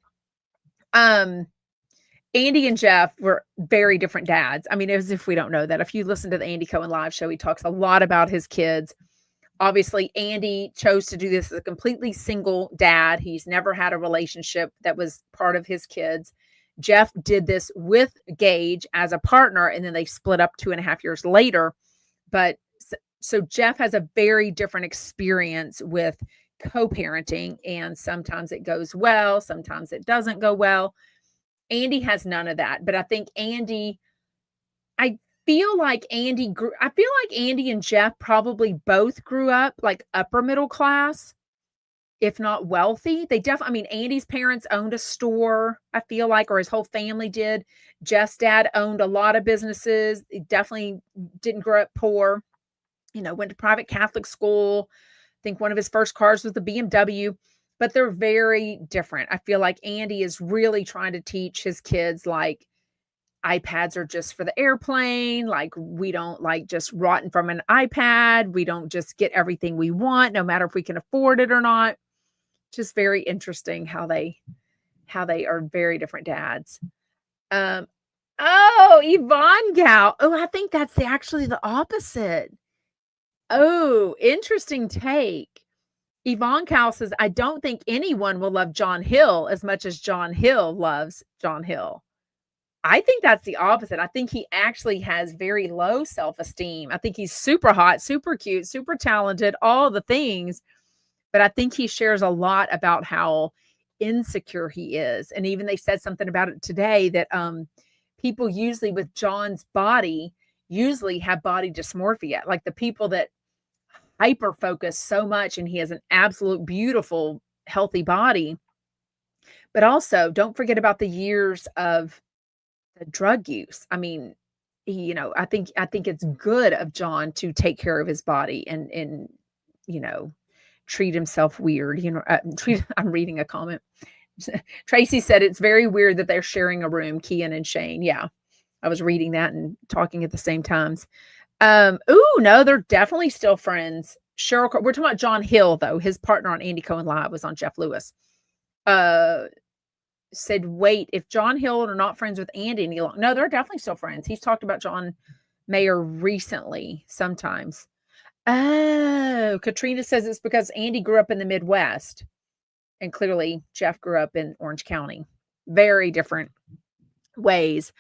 Andy and Jeff were very different dads. I mean, as if we don't know that. If you listen to the Andy Cohen live show, he talks a lot about his kids. Obviously, Andy chose to do this as a completely single dad. He's never had a relationship that was part of his kids. Jeff did this with Gage as a partner, and then they split up 2.5 years later. But so Jeff has a very different experience with co-parenting, and sometimes it goes well, sometimes it doesn't go well. Andy has none of that, but I think I feel like Andy and Jeff probably both grew up like upper middle class, if not wealthy. Andy's parents owned a store, I feel like, or his whole family did. Jeff's dad owned a lot of businesses. He definitely didn't grow up poor, went to private Catholic school. I think one of his first cars was the BMW. But they're very different. I feel like Andy is really trying to teach his kids, like, iPads are just for the airplane. Like, we don't like just rotten from an iPad. We don't just get everything we want, no matter if we can afford it or not. Just very interesting how they are very different dads. Yvonne Gal. Oh, I think that's actually the opposite. Oh, interesting take. Yvonne Cal says, I don't think anyone will love John Hill as much as John Hill loves John Hill. I think that's the opposite. I think he actually has very low self-esteem. I think he's super hot, super cute, super talented, all the things. But I think he shares a lot about how insecure he is. And even they said something about it today that people usually with John's body usually have body dysmorphia. Like the people that hyper focus so much, and he has an absolute beautiful, healthy body. But also, don't forget about the years of the drug use. I mean, I think it's good of John to take care of his body and treat himself weird. I'm reading a comment. Tracy said it's very weird that they're sharing a room, Kian and Shane. Yeah, I was reading that and talking at the same times. No, they're definitely still friends. Cheryl, we're talking about John Hill, though. His partner on Andy Cohen Live was on Jeff Lewis. Said, wait, if John Hill are not friends with Andy any longer. No, they're definitely still friends. He's talked about John Mayer recently, sometimes. Oh, Katrina says it's because Andy grew up in the Midwest. And clearly Jeff grew up in Orange County. Very different ways.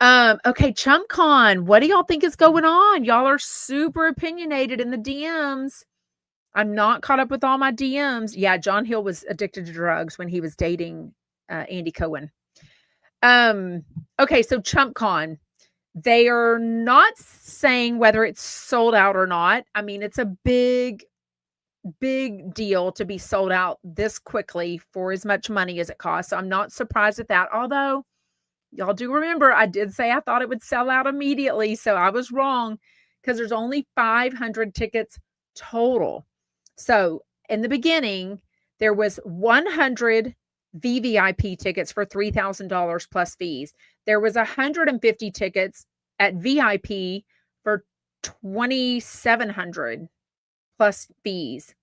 Okay, Chump Con, what do y'all think is going on? Y'all are super opinionated in the DMs. I'm not caught up with all my DMs. Yeah, John Hill was addicted to drugs when he was dating Andy Cohen. Okay, so Chump Con, they are not saying whether it's sold out or not. I mean, it's a big deal to be sold out this quickly for as much money as it costs. So I'm not surprised at that. Although, y'all do remember, I did say I thought it would sell out immediately. So I was wrong because there's only 500 tickets total. So in the beginning, there was 100 VVIP tickets for $3,000 plus fees. There was 150 tickets at VIP for $2,700 plus fees.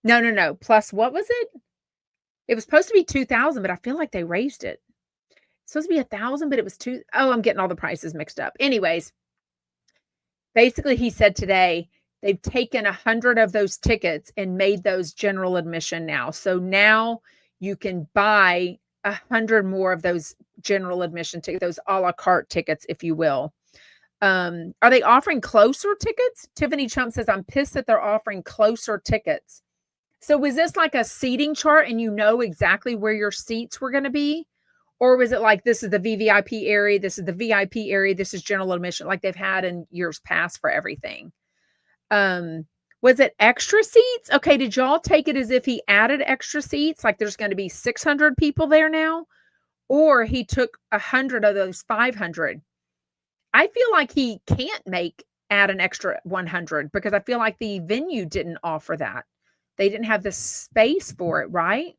No. Plus, what was it? It was supposed to be 2,000, but I feel like they raised it. It's supposed to be 1,000, but it was two. Oh, I'm getting all the prices mixed up. Anyways, basically he said today, they've taken 100 of those tickets and made those general admission now. So now you can buy 100 more of those general admission tickets, those a la carte tickets, if you will. Are they offering closer tickets? Tiffany Chump says, I'm pissed that they're offering closer tickets. So was this like a seating chart and you know exactly where your seats were going to be? Or was it like, this is the VVIP area, this is the VIP area, this is general admission, like they've had in years past for everything? Was it extra seats? Okay, did y'all take it as if he added extra seats? Like there's going to be 600 people there now? Or he took 100 of those 500? I feel like he can't add an extra 100 because I feel like the venue didn't offer that. They didn't have the space for it, right?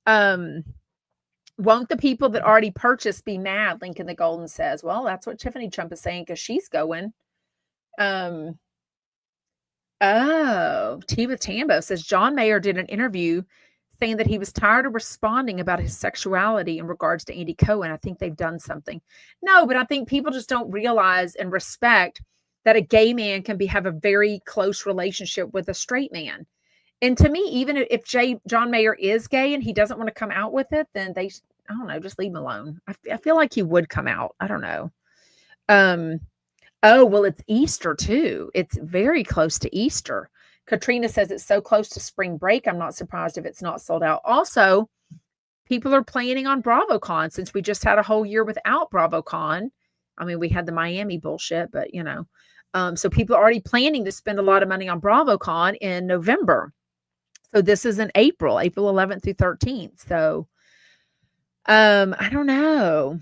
Won't the people that already purchased be mad? Lincoln the Golden says. Well, that's what Tiffany Chump is saying because she's going. Oh, T with Tambo says John Mayer did an interview saying that he was tired of responding about his sexuality in regards to Andy Cohen. I think they've done something. No, but I think people just don't realize and respect that a gay man can have a very close relationship with a straight man. And to me, even if John Mayer is gay and he doesn't want to come out with it, then I don't know, just leave him alone. I feel like he would come out. I don't know. Oh, well, it's Easter too. It's very close to Easter. Katrina says it's so close to spring break. I'm not surprised if it's not sold out. Also, people are planning on BravoCon since we just had a whole year without BravoCon. I mean, we had the Miami bullshit, but so people are already planning to spend a lot of money on BravoCon in November. So this is in April 11th through 13th. So, I don't know.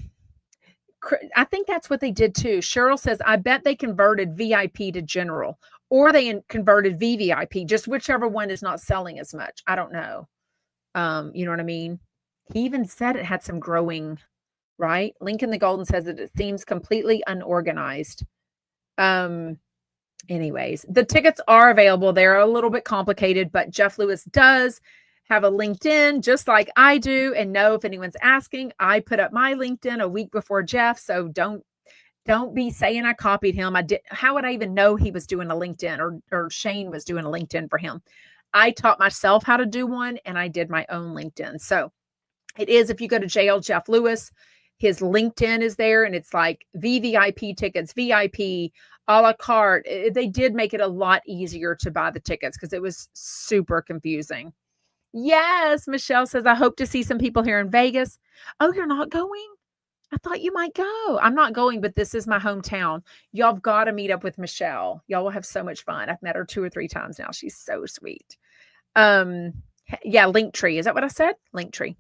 I think that's what they did too. Cheryl says, I bet they converted VIP to general or they converted VVIP, just whichever one is not selling as much. I don't know. You know what I mean? He even said it had some growing, right? Lincoln the Golden says that it seems completely unorganized. Anyways, the tickets are available. They're a little bit complicated, but Jeff Lewis does have a LinkedIn just like I do. And no, if anyone's asking, I put up my LinkedIn a week before Jeff. So don't be saying I copied him. How would I even know he was doing a LinkedIn or Shane was doing a LinkedIn for him? I taught myself how to do one and I did my own LinkedIn. So it is, if you go to JL Jeff Lewis, his LinkedIn is there and it's like VVIP tickets, VIP, a la carte. They did make it a lot easier to buy the tickets because it was super confusing. Yes, Michelle says, I hope to see some people here in Vegas. Oh, you're not going? I thought you might go. I'm not going, but this is my hometown. Y'all have got to meet up with Michelle. Y'all will have so much fun. I've met her 2 or 3 times now. She's so sweet. Yeah, Linktree. Is that what I said? Linktree.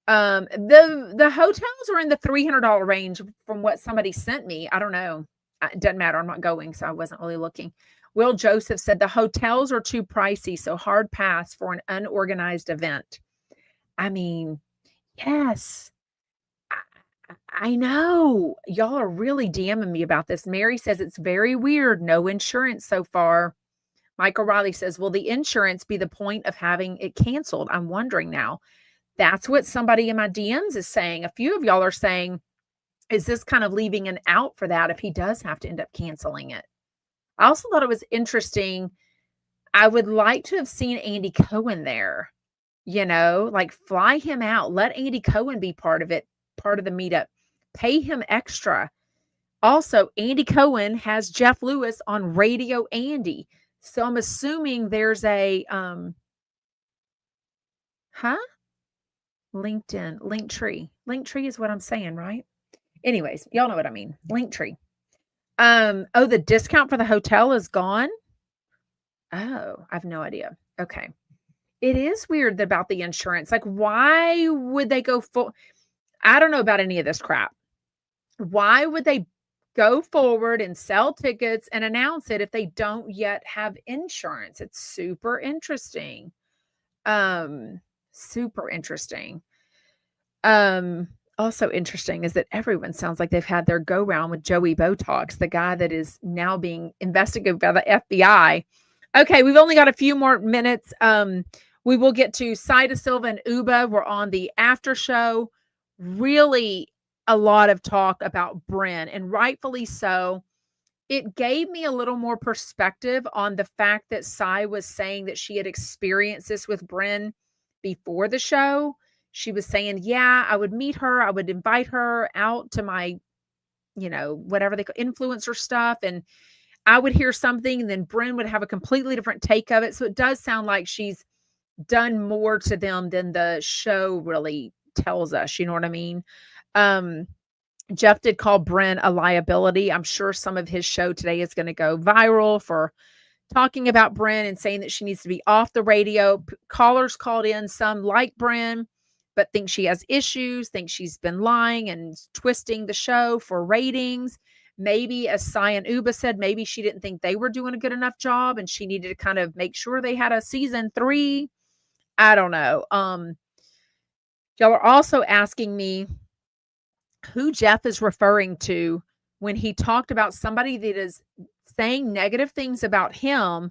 The hotels are in the $300 range from what somebody sent me. I don't know. It doesn't matter. I'm not going, so I wasn't really looking. Will Joseph said the hotels are too pricey, so hard pass for an unorganized event. I mean, yes, I know. Y'all are really DMing me about this. Mary says it's very weird. No insurance so far. Michael Riley says, will the insurance be the point of having it canceled? I'm wondering now. That's what somebody in my DMs is saying. A few of y'all are saying, is this kind of leaving an out for that if he does have to end up canceling it? I also thought it was interesting. I would like to have seen Andy Cohen there, like fly him out, let Andy Cohen be part of it, part of the meetup, pay him extra. Also, Andy Cohen has Jeff Lewis on Radio Andy. So I'm assuming there's a, LinkedIn, Linktree is what I'm saying, right? Anyways, y'all know what I mean. Linktree. Oh, the discount for the hotel is gone. Oh, I have no idea. Okay. It is weird about the insurance. Like, why would they go full? I don't know about any of this crap. Why would they go forward and sell tickets and announce it if they don't yet have insurance? It's super interesting. Super interesting. Also interesting is that everyone sounds like they've had their go round with Joey Botox, the guy that is now being investigated by the FBI. Okay, we've only got a few more minutes. We will get to Sida Silva and Ubah. We're on the after show. Really a lot of talk about Brynn, and rightfully so. it gave me a little more perspective on the fact that Sai was saying that she had experienced this with Brynn before the show. She was saying, yeah, I would meet her. I would invite her out to my, whatever they call influencer stuff. And I would hear something and then Brynn would have a completely different take of it. So it does sound like she's done more to them than the show really tells us. You know what I mean? Jeff did call Brynn a liability. I'm sure some of his show today is going to go viral for talking about Brynn and saying that she needs to be off the radio. Callers called in, some like Brynn, but think she has issues, think she's been lying and twisting the show for ratings. Maybe, as Sai and Ubah said, maybe she didn't think they were doing a good enough job and she needed to kind of make sure they had a season 3. I don't know. Y'all are also asking me who Jeff is referring to when he talked about somebody that is saying negative things about him,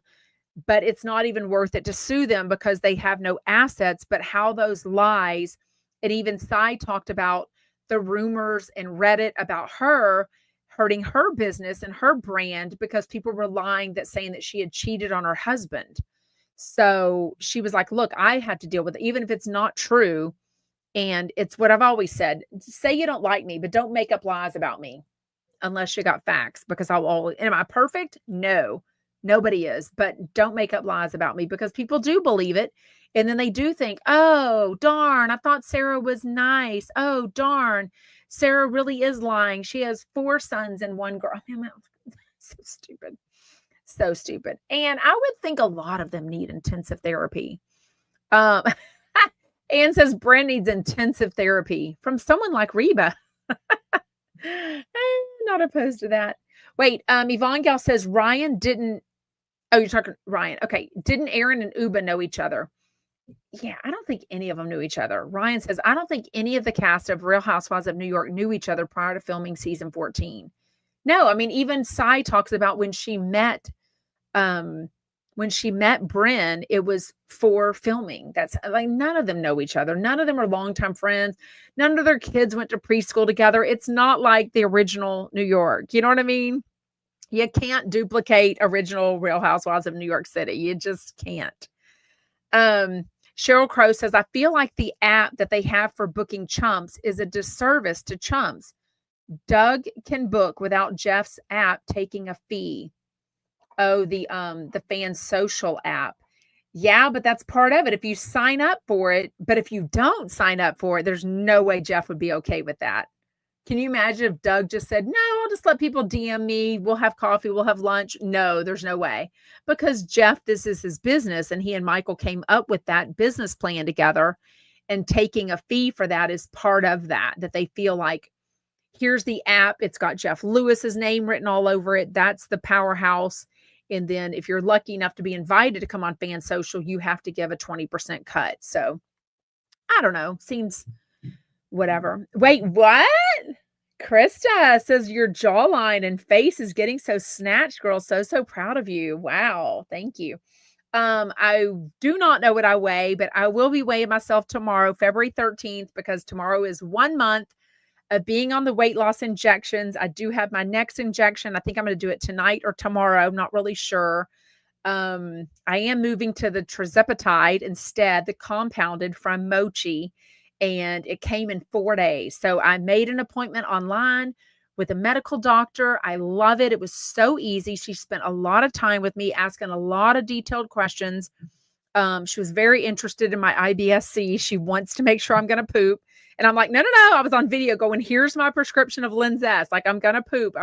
but it's not even worth it to sue them because they have no assets, but how those lies, and even Sai talked about the rumors and Reddit about her hurting her business and her brand because people were lying saying that she had cheated on her husband. So she was like, look, I had to deal with it, even if it's not true. And it's what I've always said, say you don't like me, but don't make up lies about me unless you got facts, because I'll always, am I perfect? No, nobody is, but don't make up lies about me because people do believe it. And then they do think, oh, darn, I thought Sarah was nice. Oh, darn, Sarah really is lying. She has 4 sons and 1 girl. I mean, so stupid. So stupid. And I would think a lot of them need intensive therapy. Anne says Brynn needs intensive therapy from someone like Reba. Not opposed to that. Wait, Yvonne Gal says Ryan didn't. Oh, you're talking Ryan. Okay. Didn't Aaron and Ubah know each other? Yeah, I don't think any of them knew each other. Ryan says, I don't think any of the cast of Real Housewives of New York knew each other prior to filming season 14. No, I mean, even Sai talks about when she met Brynn, it was for filming. That's like, none of them know each other. None of them are longtime friends. None of their kids went to preschool together. It's not like the original New York. You know what I mean? You can't duplicate original Real Housewives of New York City. You just can't. Cheryl Crow says, I feel like the app that they have for booking chumps is a disservice to chumps. Doug can book without Jeff's app taking a fee. Oh, the fan social app. Yeah, but that's part of it. If you sign up for it, but if you don't sign up for it, there's no way Jeff would be okay with that. Can you imagine if Doug just said, no, I'll just let people DM me. We'll have coffee. We'll have lunch. No, there's no way. Because Jeff, this is his business. And he and Michael came up with that business plan together. And taking a fee for that is part of that they feel like, here's the app. It's got Jeff Lewis's name written all over it. That's the powerhouse. And then if you're lucky enough to be invited to come on Fan Social, you have to give a 20% cut. So I don't know. Seems whatever. Wait, what? Krista says your jawline and face is getting so snatched, girl. So proud of you. Wow. Thank you. I do not know what I weigh, but I will be weighing myself tomorrow, February 13th, because tomorrow is 1 month of being on the weight loss injections. I do have my next injection. I think I'm going to do it tonight or tomorrow. I'm not really sure. I am moving to the tirzepatide instead, the compounded from Mochi, and it came in 4 days. So I made an appointment online with a medical doctor. I love it. It was so easy. She spent a lot of time with me, asking a lot of detailed questions. She was very interested in my IBS-C. She wants to make sure I'm going to poop. And I'm like, no. I was on video going, here's my prescription of Linzess. Like, I'm going to poop.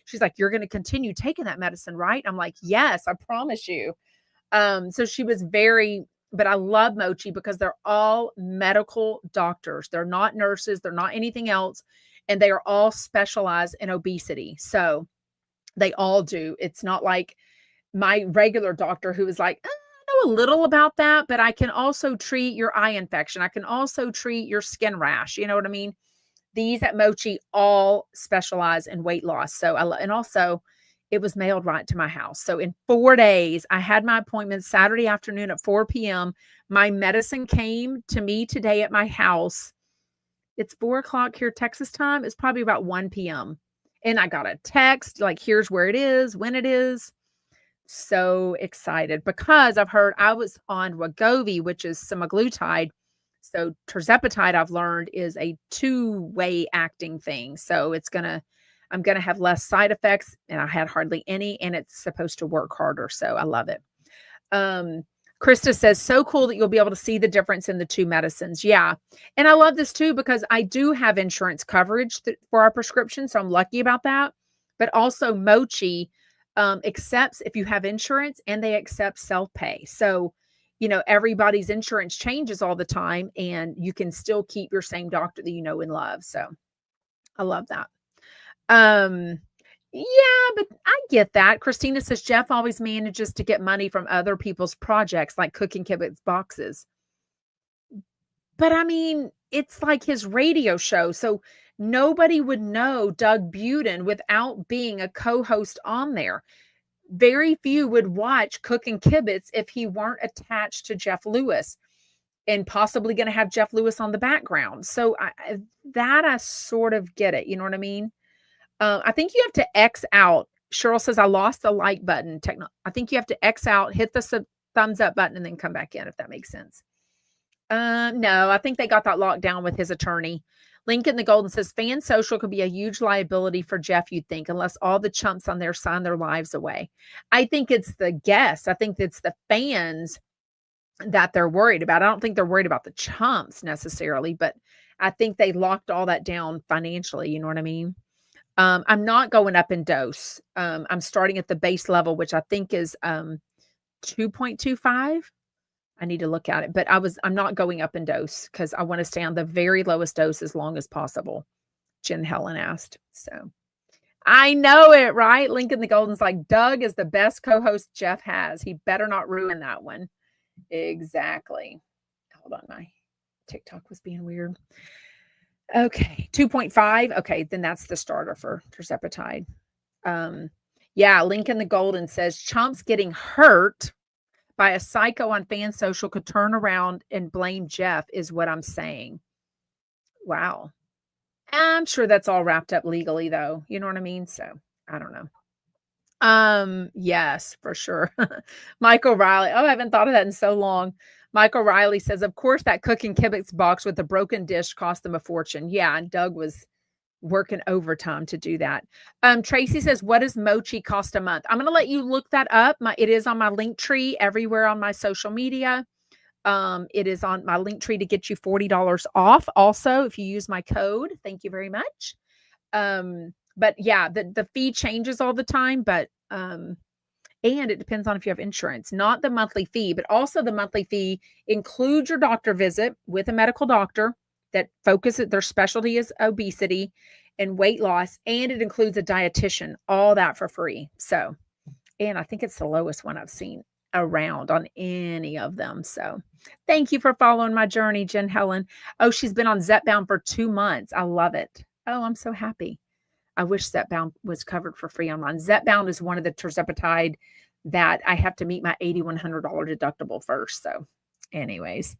She's like, you're going to continue taking that medicine, right? I'm like, yes, I promise you. So she was but I love Mochi because they're all medical doctors. They're not nurses. They're not anything else. And they are all specialized in obesity. So they all do. It's not like my regular doctor who is like, a little about that, but I can also treat your eye infection. I can also treat your skin rash. You know what I mean? These at Mochi all specialize in weight loss. So and also it was mailed right to my house. So in 4 days, I had my appointment Saturday afternoon at 4 p.m. My medicine came to me today at my house. It's 4 o'clock here, Texas time. It's probably about 1 p.m. And I got a text, like, here's where it is, when it is. So excited because I've heard I was on Wegovy, which is semaglutide. So tirzepatide, I've learned, is a two-way acting thing. So I'm gonna have less side effects, and I had hardly any, and it's supposed to work harder. So I love it. Um, Krista says, so cool that you'll be able to see the difference in the two medicines. Yeah. And I love this too, because I do have insurance coverage for our prescription. So I'm lucky about that. But also Mochi accepts if you have insurance, and they accept self-pay. So, everybody's insurance changes all the time, and you can still keep your same doctor that you know and love. So I love that. Yeah, but I get that. Christina says Jeff always manages to get money from other people's projects, like cooking kibitz boxes. But I mean, it's like his radio show. So nobody would know Doug Buden without being a co-host on there. Very few would watch Cooking Kibitz if he weren't attached to Jeff Lewis, and possibly going to have Jeff Lewis on the background. So I sort of get it. You know what I mean? I think you have to X out. Cheryl says, I lost the like button. I think you have to X out, hit the thumbs up button, and then come back in, if that makes sense. No, I think they got that locked down with his attorney. Lincoln the Golden says, fan social could be a huge liability for Jeff, you'd think, unless all the chumps on there sign their lives away. I think it's the guests. I think it's the fans that they're worried about. I don't think they're worried about the chumps necessarily, but I think they locked all that down financially. You know what I mean? I'm not going up in dose. I'm starting at the base level, which I think is 2.25. I need to look at it, but I'm not going up in dose because I want to stay on the very lowest dose as long as possible. Jen Helen asked. So I know it, right? Lincoln the Golden's like, Doug is the best co-host Jeff has. He better not ruin that one. Exactly. Hold on, my TikTok was being weird. Okay, 2.5. Okay, then that's the starter for tirzepatide. Yeah, Lincoln the Golden says Chump's getting hurt by a psycho on fan social could turn around and blame Jeff, is what I'm saying. Wow. I'm sure that's all wrapped up legally, though. You know what I mean? So I don't know. Yes, for sure. Michael Riley. Oh, I haven't thought of that in so long. Michael Riley says, of course, that cooking kibitz box with the broken dish cost them a fortune. Yeah, and Doug was working overtime to do that. Tracy says, what does Mochi cost a month? I'm going to let you look that up. It is on my link tree everywhere on my social media. It is on my link tree to get you $40 off. Also, if you use my code, thank you very much. But yeah, the fee changes all the time, but, and it depends on if you have insurance, not the monthly fee, but also the monthly fee includes your doctor visit with a medical doctor that focuses, their specialty is obesity and weight loss. And it includes a dietitian, all that for free. So, and I think it's the lowest one I've seen around on any of them. So thank you for following my journey, Jen Helen. Oh, she's been on Zepbound for 2 months. I love it. Oh, I'm so happy. I wish Zepbound was covered for free online. Zepbound is one of the tirzepatide that I have to meet my $8,100 deductible first. So anyways,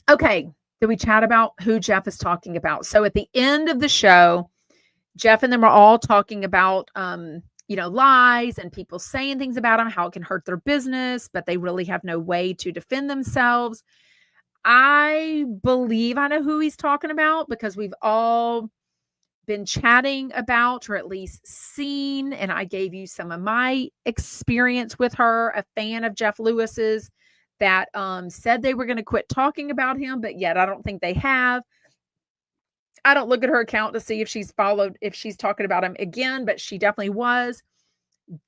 okay. Did we chat about who Jeff is talking about? So at the end of the show, Jeff and them are all talking about, lies and people saying things about them, how it can hurt their business, but they really have no way to defend themselves. I believe I know who he's talking about because we've all been chatting about, or at least seen, and I gave you some of my experience with her, a fan of Jeff Lewis's that said they were going to quit talking about him, but yet I don't think they have. I don't look at her account to see if she's talking about him again, but she definitely was.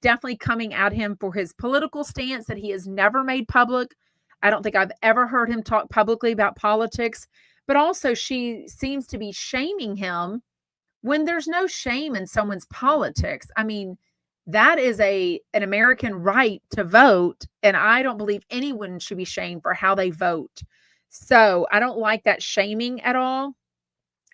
Definitely coming at him for his political stance that he has never made public. I don't think I've ever heard him talk publicly about politics, but also she seems to be shaming him when there's no shame in someone's politics. I mean, that is an American right to vote, and I don't believe anyone should be shamed for how they vote. So I don't like that shaming at all.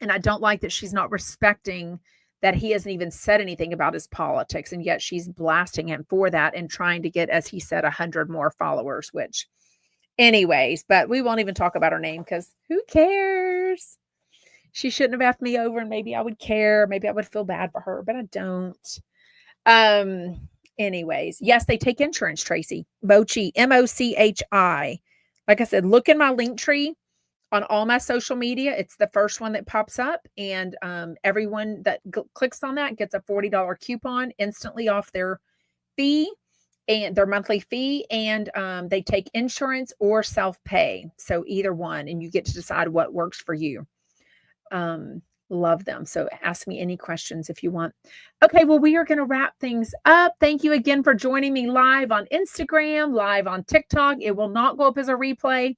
And I don't like that she's not respecting that he hasn't even said anything about his politics. And yet she's blasting him for that and trying to get, as he said, 100 more followers, which anyways, but we won't even talk about her name because who cares? She shouldn't have asked me over, and maybe I would care. Maybe I would feel bad for her, but I don't. Anyways, yes, they take insurance, Tracy. Mochi, MOCHI. Like I said, look in my link tree on all my social media. It's the first one that pops up, and everyone that clicks on that gets a $40 coupon instantly off their fee and their monthly fee. And they take insurance or self-pay. So either one, and you get to decide what works for you. Love them. So ask me any questions if you want. Okay, well, we are going to wrap things up. Thank you again for joining me live on Instagram, live on TikTok. It will not go up as a replay.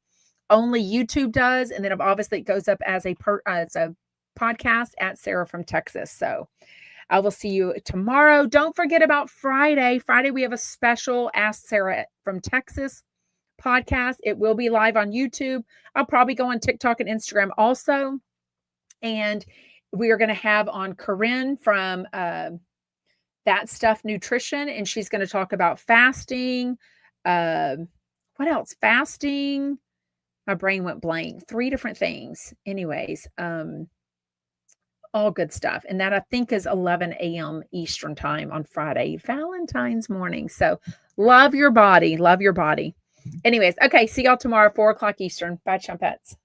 Only YouTube does. And then obviously it goes up as a podcast at Sarah from Texas. So I will see you tomorrow. Don't forget about Friday. Friday, we have a special Ask Sarah from Texas podcast. It will be live on YouTube. I'll probably go on TikTok and Instagram also. And we are going to have on Corinne from That Stuff Nutrition, and she's going to talk about fasting. What else? Fasting. My brain went blank. 3 different things. Anyways, all good stuff. And that I think is 11 a.m. Eastern time on Friday, Valentine's morning. So love your body. Love your body. Anyways, okay. See y'all tomorrow, 4 o'clock Eastern. Bye, Chumpettes.